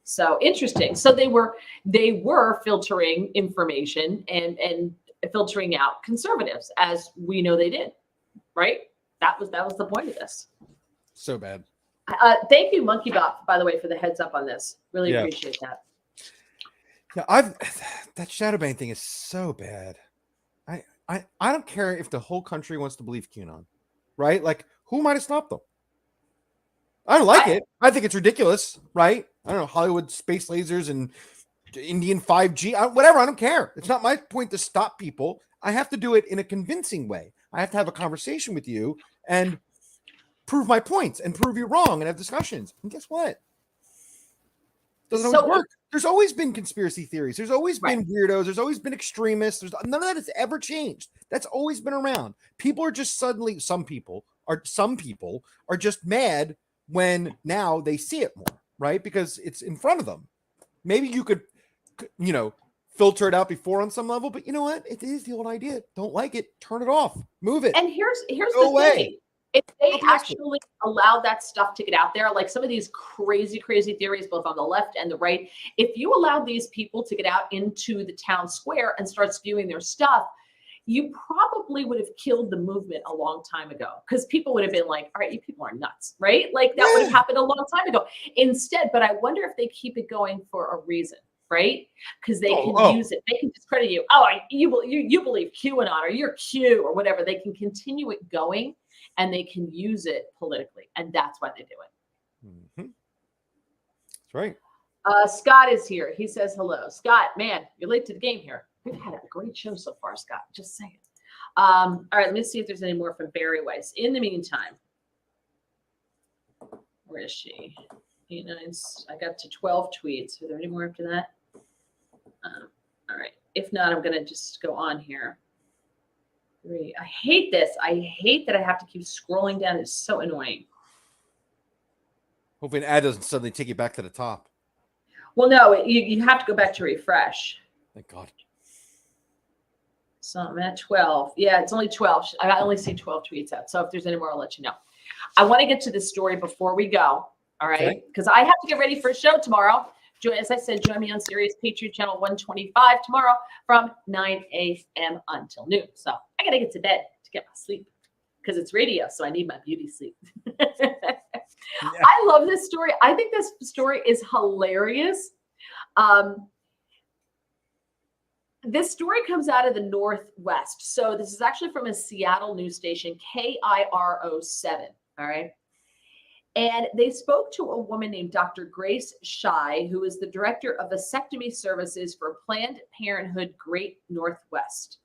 So interesting. So they were filtering information and filtering out conservatives, as we know they did, right? That was the point of this. So bad. Thank you, MonkeyBot, by the way, for the heads up on this. Really appreciate that. Yeah, that shadow ban thing is so bad. I don't care if the whole country wants to believe QAnon, right? Like, who am I to stop them? I don't like it. I think it's ridiculous, right? I don't know, Hollywood space lasers and Indian 5G, whatever. I don't care. It's not my point to stop people. I have to do it in a convincing way. I have to have a conversation with you and prove my points and prove you wrong and have discussions. And guess what? Doesn't always work. There's always been conspiracy theories. There's always been weirdos. There's always been extremists. None of that has ever changed. That's always been around. People are just suddenly, some people are just mad when now they see it more, right? Because it's in front of them. Maybe you could, filter it out before on some level, but you know what? It is the old idea. Don't like it, turn it off, move it. And here's the thing. If they actually allow that stuff to get out there, like some of these crazy theories, both on the left and the right, if you allow these people to get out into the town square and start spewing their stuff, you probably would have killed the movement a long time ago, because people would have been like, all right, you people are nuts, right? Like that would have happened a long time ago. Instead, but I wonder if they keep it going for a reason, right? Because they can use it. They can discredit you. Oh, you believe QAnon, or you're Q, or whatever. They can continue it going, and they can use it politically, and that's why they do it. Mm-hmm. That's right. Scott is here. He says hello. Scott, man, you're late to the game here. We've had a great show so far, Scott. Just saying. All right, let me see if there's any more from Barry Weiss. In the meantime, where is she? I got to 12 tweets. Are there any more after that? All right. If not, I'm going to just go on here. 3. I hate this. I hate that I have to keep scrolling down. It's so annoying. Hopefully an ad doesn't suddenly take you back to the top. Well, no, you have to go back to refresh. Thank God. So I'm at 12. Yeah, it's only 12. I only see 12 tweets out. So if there's any more, I'll let you know. I want to get to this story before we go. All right. Because I have to get ready for a show tomorrow. As I said, join me on Sirius Patriot Channel 125 tomorrow from 9 a.m. until noon. So I got to get to bed to get my sleep, because it's radio. So I need my beauty sleep. I love this story. I think this story is hilarious. This story comes out of the Northwest. So this is actually from a Seattle news station, KIRO7. All right. And they spoke to a woman named Dr. Grace Shy, who is the director of vasectomy services for Planned Parenthood Great Northwest.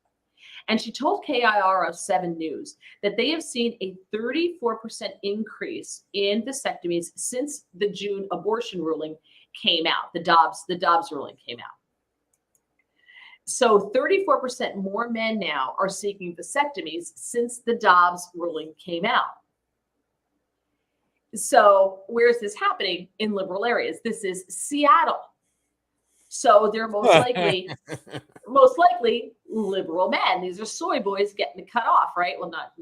And she told KIRO 7 News that they have seen a 34% increase in vasectomies since the June abortion ruling came out. The Dobbs ruling came out. So 34% more men now are seeking vasectomies since the Dobbs ruling came out. So where is this happening? In liberal areas. This is Seattle. So they're most likely liberal men. These are soy boys getting cut off, right? Well, not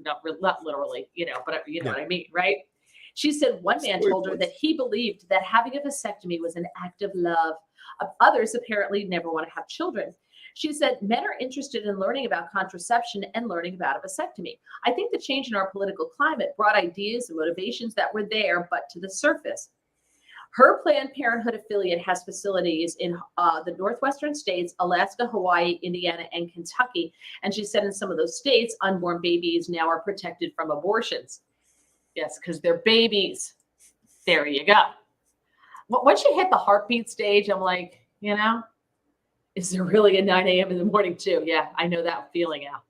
literally, but you know what I mean, right? She said one man told her that he believed that having a vasectomy was an act of love. Others apparently never want to have children. She said men are interested in learning about contraception and learning about a vasectomy. I think the change in our political climate brought ideas and motivations that were there, but to the surface. Her Planned Parenthood affiliate has facilities in the northwestern states, Alaska, Hawaii, Indiana, and Kentucky. And she said in some of those states, unborn babies now are protected from abortions. Yes, because they're babies. There you go. Once you hit the heartbeat stage, I'm like, is there really a 9 a.m. in the morning too? Yeah, I know that feeling out.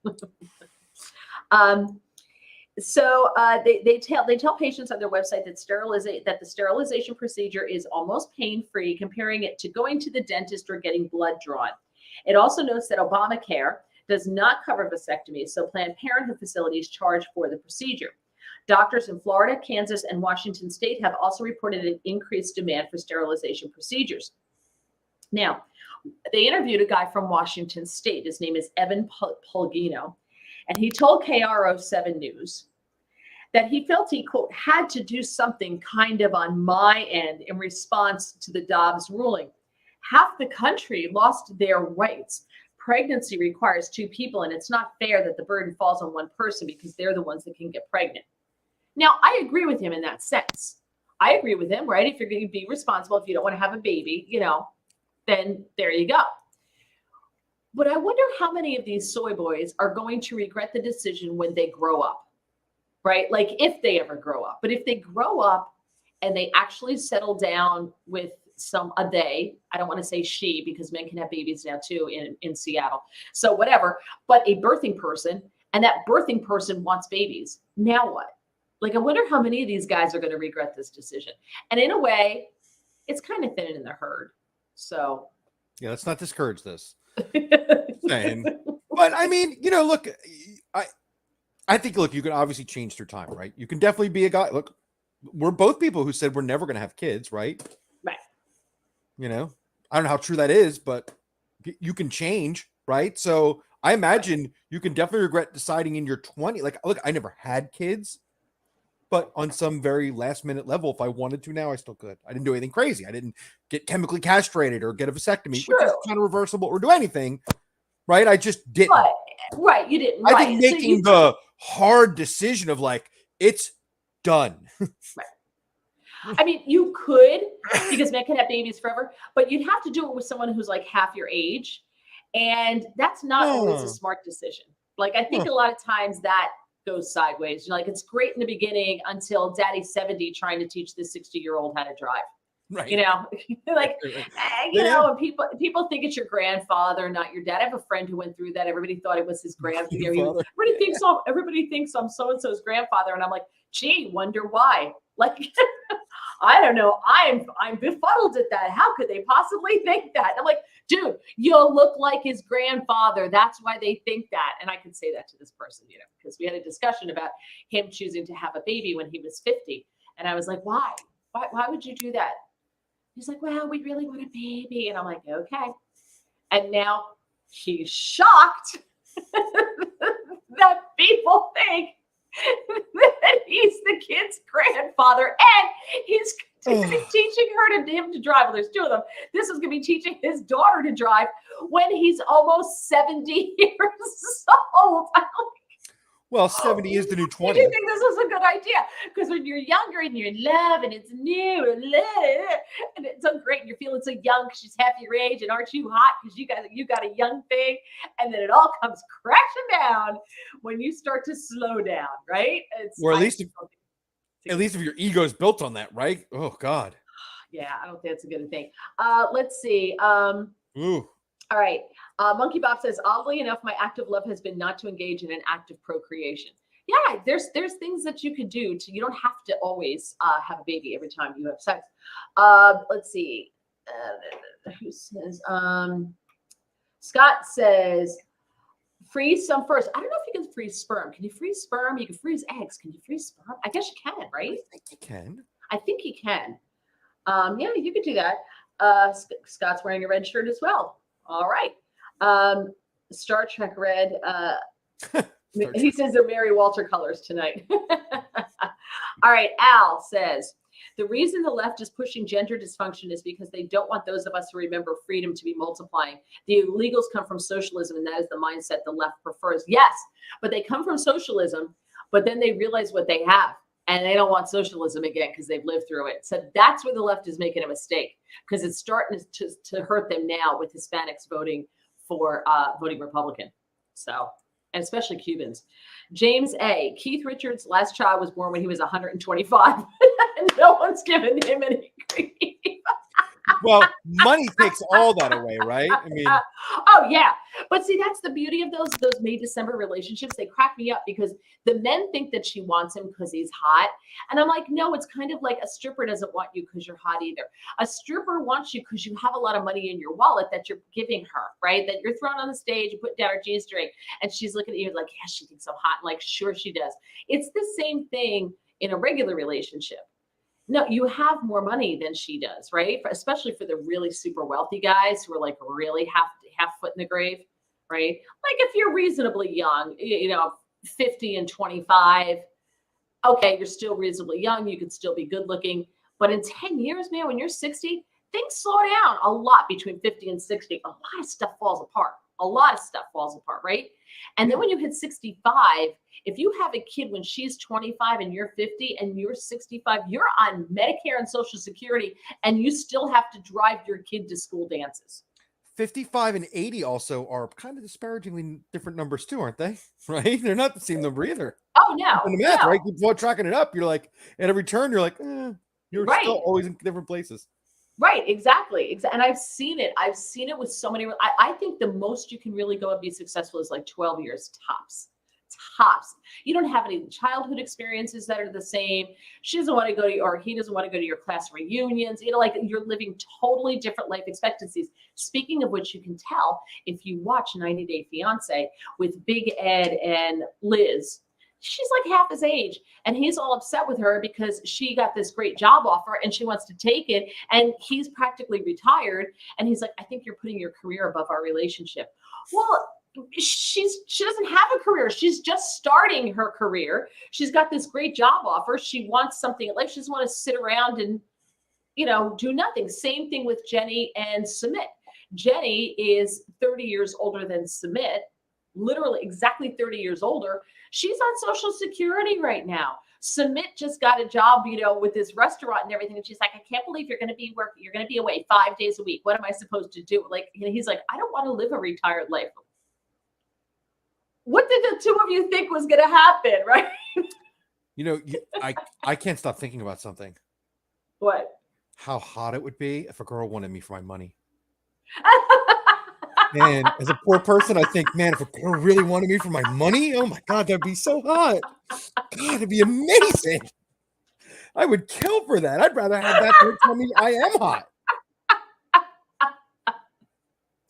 So they tell patients on their website that the sterilization procedure is almost pain-free, comparing it to going to the dentist or getting blood drawn. It also notes that Obamacare does not cover vasectomies, so Planned Parenthood facilities charge for the procedure. Doctors in Florida, Kansas, and Washington State have also reported an increased demand for sterilization procedures. Now, they interviewed a guy from Washington State. His name is Evan Pulgino. And he told KRO 7 News that he felt he, quote, had to do something kind of on my end in response to the Dobbs ruling. Half the country lost their rights. Pregnancy requires 2 people, and it's not fair that the burden falls on one person because they're the ones that can get pregnant. Now, I agree with him in that sense. I agree with him, right? If you're going to be responsible, if you don't want to have a baby, then there you go. But I wonder how many of these soy boys are going to regret the decision when they grow up, right? Like if they ever grow up. But if they grow up and they actually settle down with I don't want to say she because men can have babies now too in Seattle. So whatever, but a birthing person, and that birthing person wants babies. Now what? Like, I wonder how many of these guys are going to regret this decision. And in a way, it's kind of thinning the herd. So yeah, let's not discourage this. But I mean, look, I think, look, you can obviously change through time, right? You can definitely be a guy. Look, we're both people who said we're never going to have kids, right? Right. I don't know how true that is, but you can change, right? So I imagine you can definitely regret deciding in your 20s. Like, look, I never had kids, but on some very last minute level, if I wanted to now, I still could. I didn't do anything crazy. I didn't get chemically castrated or get a vasectomy, which is kind of reversible, or do anything, right? I just didn't. Right. You didn't. I think making the hard decision of like, it's done. Right. I mean, you could, because men can have babies forever, but you'd have to do it with someone who's like half your age. And that's not always a smart decision. Like, I think a lot of times that goes sideways. Like, it's great in the beginning until daddy's 70 trying to teach this 60-year-old how to drive. Right. Like, and people think it's your grandfather, not your dad. I have a friend who went through that. Everybody thought it was his grandfather. Everybody thinks I'm so-and-so's grandfather. And I'm like, gee, wonder why? Like, I don't know. I'm befuddled at that. How could they possibly think that? And I'm like, dude, you'll look like his grandfather. That's why they think that. And I could say that to this person, because we had a discussion about him choosing to have a baby when he was 50. And I was like, why? Why would you do that? He's like, well, we really want a baby. And I'm like, okay. And now he's shocked that people think that he's the kid's grandfather, and he's teaching him to drive. Well, there's 2 of them. This is going to be teaching his daughter to drive when he's almost 70 years old. Well, 70 is the new 20. Do you think this is a good idea? Because when you're younger and you're in love and it's new and it's so great and you're feeling so young because she's half your age, and aren't you hot because you got a young thing, and then it all comes crashing down when you start to slow down, right? Or at least if your ego is built on that, right? Oh God. Yeah, I don't think that's a good thing. Let's see. Ooh. All right. Monkey Bob says, oddly enough, my active love has been not to engage in an active procreation. Yeah, there's things that you could do to, you don't have to always have a baby every time you have sex. Let's see. Who says, Scott says, freeze some first. I don't know if you can freeze sperm. Can you freeze sperm? You can freeze eggs. Can you freeze sperm? I guess you can, right? I think you can. I think you can. Yeah, you could do that. Scott's wearing a red shirt as well. All right. Star Trek red. He says they're Mary Walter colors tonight. All right. Al says, the reason the left is pushing gender dysfunction is because they don't want those of us who remember freedom to be multiplying. The illegals come from socialism, and that is the mindset the left prefers. Yes, but they come from socialism, but then they realize what they have, and they don't want socialism again because they've lived through it. So that's where the left is making a mistake, because it's starting to hurt them now with Hispanics voting Republican. So, and especially Cubans. James A. Keith Richards' last child was born when he was 125. And no one's given him any grief. Well, money takes all that away, right? I mean, oh yeah, but see, that's the beauty of those May December relationships. They crack me up because the men think that she wants him because he's hot, and I'm like, no, it's kind of like a stripper doesn't want you because you're hot either. A stripper wants you because you have a lot of money in your wallet that you're giving her, right? That you're thrown on the stage, you put down her G-string, and she's looking at you like, yeah, she thinks I'm hot. I'm like, sure she does. It's the same thing in a regular relationship. No, you have more money than she does, right? Especially for the really super wealthy guys who are like really half foot in the grave, right? Like if you're reasonably young, 50 and 25, okay, you're still reasonably young. You could still be good looking. But in 10 years, man, when you're 60, things slow down a lot between 50 and 60. A lot of stuff falls apart. Right? And then when you hit 65, if you have a kid when she's 25 and you're 50 and you're 65, you're on Medicare and Social Security, and you still have to drive your kid to school dances. 55 and 80 also are kind of disparagingly different numbers too, aren't they? Right? They're not the same number either. Oh, no. In the math, no. right? You're tracking it up. You're like, at every turn, you're like, you're right. still always in different places. Right, exactly. And I've seen it. I've seen it with so many. I think the most you can really go and be successful is like 12 years tops. You don't have any childhood experiences that are the same. She doesn't want to go to, or he doesn't want to go to your class reunions. Like you're living totally different life expectancies. Speaking of which, you can tell if you watch 90 Day Fiance with Big Ed and Liz. She's like half his age, and he's all upset with her because she got this great job offer and she wants to take it, and he's practically retired, and he's like, I think you're putting your career above our relationship. Well, she doesn't have a career. She's just starting her career. She's got this great job offer. She wants something like, she doesn't want to sit around and do nothing. Same thing with Jenny and Sumit. Jenny is 30 years older than Sumit, literally exactly 30 years older. She's on Social Security right now. Sumit just got a job, with this restaurant and everything. And she's like, I can't believe you're going to be working. You're going to be away 5 days a week. What am I supposed to do? Like, he's like, I don't want to live a retired life. What did the two of you think was going to happen, right? I can't stop thinking about something. What? How hot it would be if a girl wanted me for my money. And as a poor person, I think, man, if a girl really wanted me for my money, oh my God, that'd be so hot. God, it'd be amazing. I would kill for that. I'd rather have that than tell me I am hot.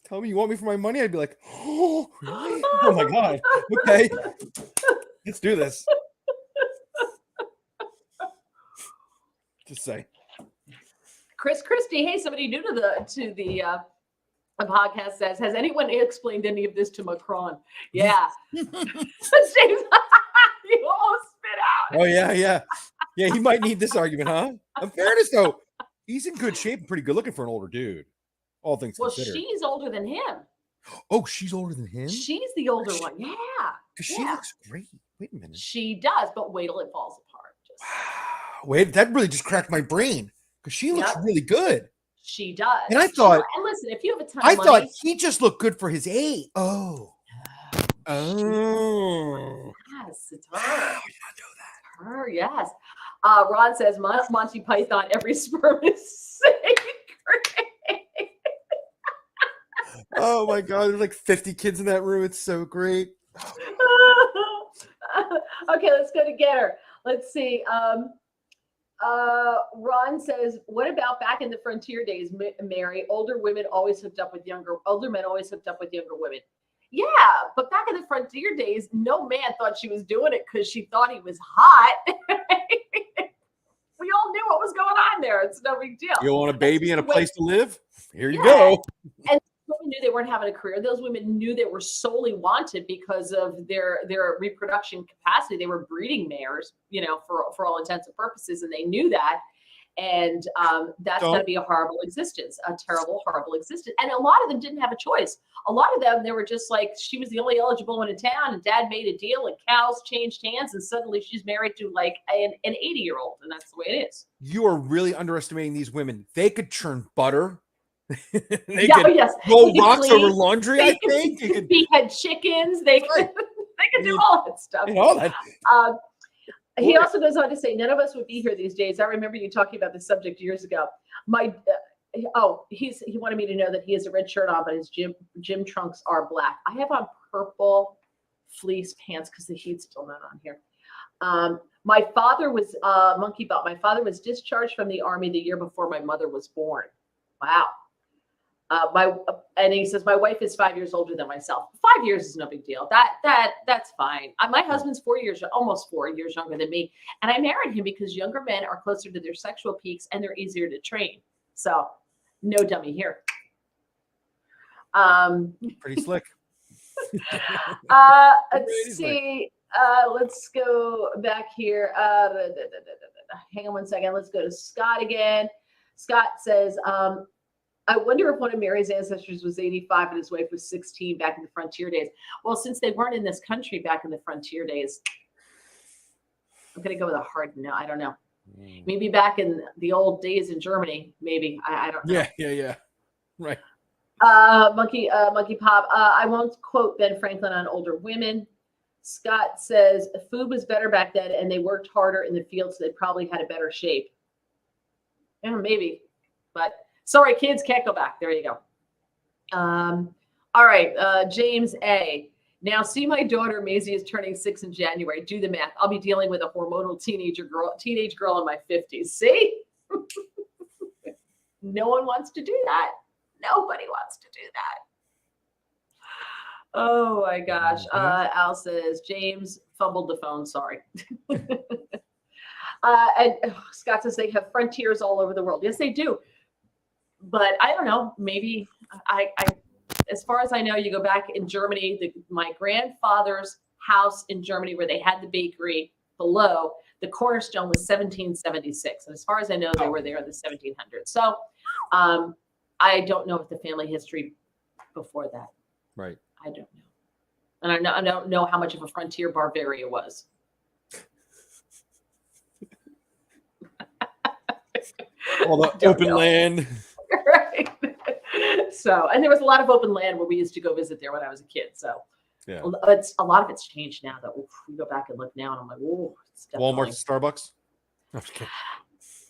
Tell me you want me for my money, I'd be like, oh, really? Oh my God. Okay, let's do this. Just say. Chris Christie, hey, somebody new to the podcast says, has anyone explained any of this to Macron? Yeah. James, you almost spit out. Oh, yeah. Yeah, he might need this argument, huh? In fairness, though, he's in good shape and pretty good looking for an older dude. All things considered. Well, she's older than him. Oh, she's older than him? She's the older one. Yeah. Because she looks great. Wait a minute. She does, but wait till it falls apart. Wow. Wait, that really just cracked my brain. Because she looks really good. She does. And I thought, and listen, if you have a ton of money, I thought he just looked good for his age. Oh. Yes, it's her. Wow, you not know that. Her, yes. Ron says, Monty Python, every sperm is sacred. Oh my God, there's like 50 kids in that room. It's so great. Okay, let's go together. Let's see. Ron says, what about back in the frontier days, Mary? Older men always hooked up with younger women. Yeah, but back in the frontier days, no man thought she was doing it because she thought he was hot. We all knew what was going on there. It's no big deal. You want a baby and a place to live? Here you Yeah. go. And women knew they weren't having a career. Those women knew they were solely wanted because of their reproduction capacity. They were breeding mares, for all intents and purposes, and they knew that. And that's going to be a horrible existence, a terrible, horrible existence. And a lot of them didn't have a choice. A lot of them, they were just like, she was the only eligible one in town, and dad made a deal, and cows changed hands, and suddenly she's married to like an 80-year-old, and that's the way it is. You are really underestimating these women. They could churn butter. They could roll rocks over laundry. I think they could behead chickens. They could do all that stuff. All that. He also goes on to say, none of us would be here these days. I remember you talking about this subject years ago. He wanted me to know that he has a red shirt on, but his gym trunks are black. I have on purple fleece pants because the heat's still not on here. My father was monkey belt. My father was discharged from the Army the year before my mother was born. Wow. And he says, my wife is 5 years older than myself. 5 years is no big deal. That's fine. My husband's almost 4 years younger than me. And I married him because younger men are closer to their sexual peaks and they're easier to train. So no dummy here. Pretty slick. Let's see. Let's go back here. Hang on one second. Let's go to Scott again. Scott says, I wonder if one of Mary's ancestors was 85 and his wife was 16 back in the frontier days. Well, since they weren't in this country back in the frontier days, I'm going to go with a hard no. I don't know. Maybe back in the old days in Germany, maybe. I don't know. Yeah. Right. Monkey Pop. I won't quote Ben Franklin on older women. Scott says food was better back then and they worked harder in the field, so they probably had a better shape. Yeah, maybe. But sorry, kids, can't go back. There you go. All right, James A. Now, see, my daughter Maisie is turning 6 in January. Do the math. I'll be dealing with a hormonal teenage girl in my 50s. See? No one wants to do that. Nobody wants to do that. Oh my gosh. Al says, James fumbled the phone. Sorry. And Scott says they have frontiers all over the world. Yes, they do. But I don't know, maybe I as far as I know, you go back in Germany, my grandfather's house in Germany where they had the bakery below, the cornerstone was 1776. And as far as I know, they were there in the 1700s. So I don't know what the family history before that. Right. I don't know. And I don't know how much of a frontier Bavaria was. All the open land. Right. So, and there was a lot of open land where we used to go visit there when I was a kid. So, yeah, a lot of it's changed now. That we go back and look now, and I'm like, oh, Walmart, Starbucks.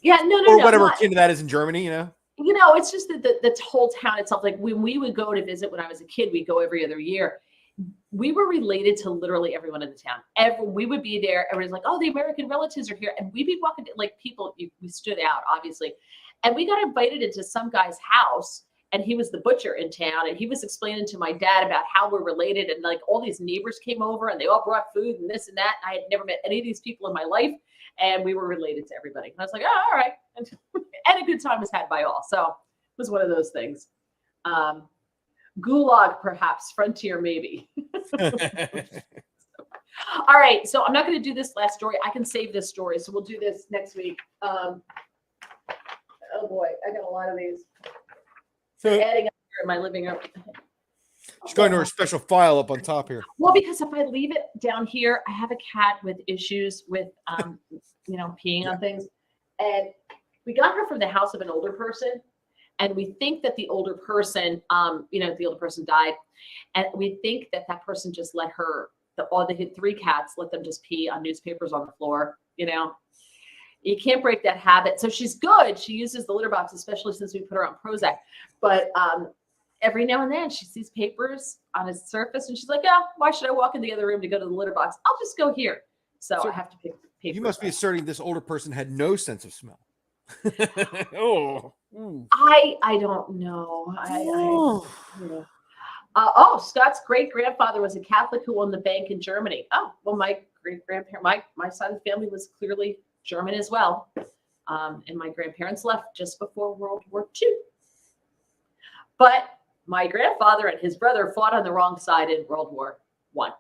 Yeah, no, or whatever akin to that is in Germany, it's just the whole town itself. Like when we would go to visit when I was a kid, we'd go every other year. We were related to literally everyone in the town. We would be there. Everyone's like, oh, the American relatives are here. And we'd be walking, like people, we stood out, obviously. And we got invited into some guy's house. And he was the butcher in town. And he was explaining to my dad about how we're related. And like all these neighbors came over and they all brought food and this and that. And I had never met any of these people in my life. And we were related to everybody. And I was like, oh, all right. And a good time was had by all. So it was one of those things. Gulag, perhaps. Frontier, maybe. All right. So I'm not going to do this last story. I can save this story. So we'll do this next week. Oh, boy. I got a lot of these. So adding up here in my living room. She's going to her special file up on top here. Well, because if I leave it down here, I have a cat with issues with, peeing on things. And we got her from the house of an older person. And we think that the older person, the older person died. And we think that person just let her, they had 3 cats, let them just pee on newspapers on the floor, You can't break that habit. So she's good. She uses the litter box, especially since we put her on Prozac. But every now and then she sees papers on his surface and she's like, oh, why should I walk in the other room to go to the litter box? I'll just go here. So I have to pick papers. You must be asserting this older person had no sense of smell. Oh. I don't know. Scott's great grandfather was a Catholic who owned the bank in Germany. Oh, well, my great grandparent, my side of the family was clearly German as well. And my grandparents left just before World War II. But my grandfather and his brother fought on the wrong side in World War I.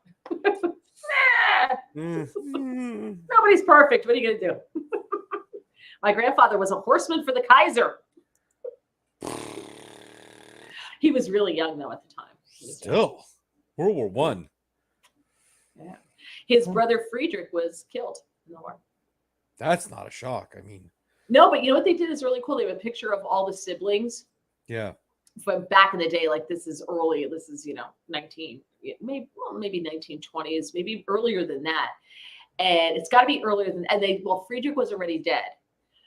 Nobody's perfect. What are you going to do? My grandfather was a horseman for the Kaiser. He was really young, though, at the time. Still, World War One. Yeah. His brother Friedrich was killed in the war. That's not a shock. I mean, no, but you know what they did is really cool. They have a picture of all the siblings. Yeah. From back in the day, like this is early. This is, maybe 1920s, maybe earlier than that. And it's got to be earlier than. And Friedrich was already dead.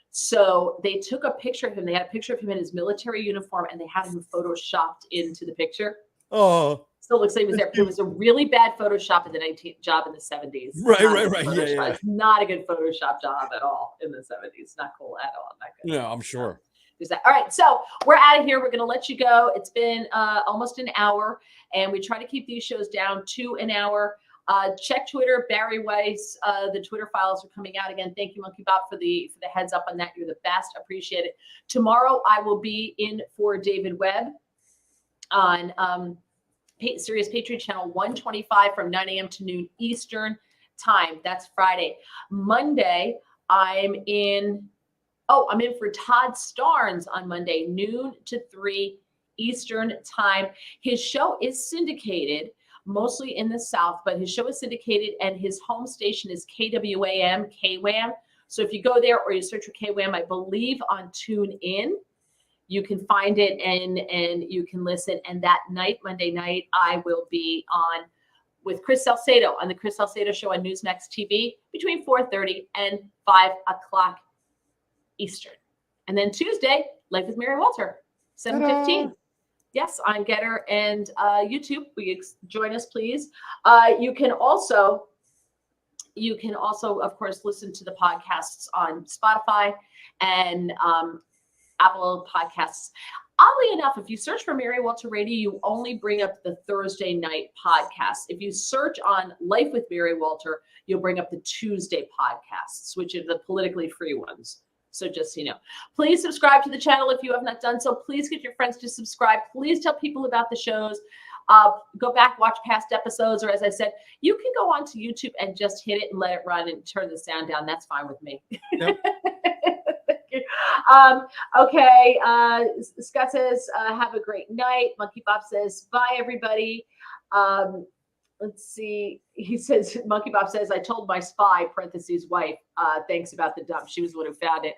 So they took a picture of him. They had a picture of him in his military uniform, and they had him photoshopped into the picture. Oh. Still looks like he was there. It was a really bad Photoshop in the job in the 70s. Right. Yeah. It's not a good Photoshop job at all in the 70s. Not cool at all. Not good. Yeah, I'm sure. There's that. All right, so we're out of here. We're going to let you go. It's been almost an hour, and we try to keep these shows down to an hour. Check Twitter, Barry Weiss. The Twitter files are coming out again. Thank you, Monkey Bob, for the heads up on that. You're the best. Appreciate it. Tomorrow I will be in for David Webb on Sirius Patriot Channel 125 from 9 a.m. to noon Eastern time. That's Friday. Monday, I'm in for Todd Starnes on Monday, noon to 3 Eastern time. His show is syndicated, mostly in the South, but his show is syndicated and his home station is KWAM, KWAM. So if you go there or you search for KWAM, I believe on TuneIn, you can find it and you can listen. And that night, Monday night, I will be on with Chris Salcedo on the Chris Salcedo Show on Newsmax TV between 4:30 and 5 o'clock Eastern. And then Tuesday, Life with Mary Walter, 7:15. Yes, on Getter and YouTube. Will you join us, please? You can also, of course, listen to the podcasts on Spotify and Apple Podcasts. Oddly enough, if you search for Mary Walter Radio, you only bring up the Thursday night podcast. If you search on Life with Mary Walter, you'll bring up the Tuesday podcasts, which are the politically free ones. So just so you know, please subscribe to the channel if you have not done so. Please get your friends to subscribe. Please tell people about the shows. Go back, watch past episodes, or as I said, you can go onto YouTube and just hit it and let it run and turn the sound down. That's fine with me. Yep. Okay. Scott says, have a great night. Monkey Bob says, bye, everybody. Let's see. He says, Monkey Bob says, I told my spy, parentheses, wife, thanks about the dump. She was the one who found it.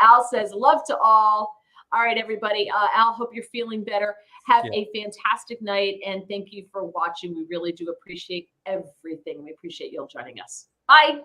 Al says, love to all. All right, everybody. Al, hope you're feeling better. Have a fantastic night. And thank you for watching. We really do appreciate everything. We appreciate you all joining us. Bye.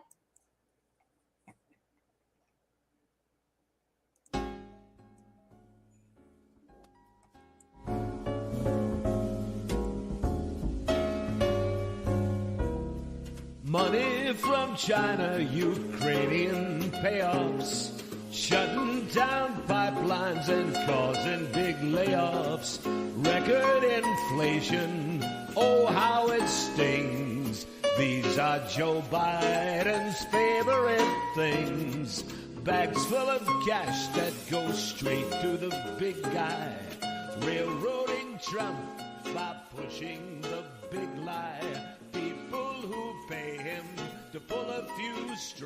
Money from China, Ukrainian payoffs, shutting down pipelines and causing big layoffs. Record inflation, oh how it stings. These are Joe Biden's favorite things. Bags full of cash that go straight to the big guy. Railroading Trump by pushing the big lie. People who pay him to pull a few strings.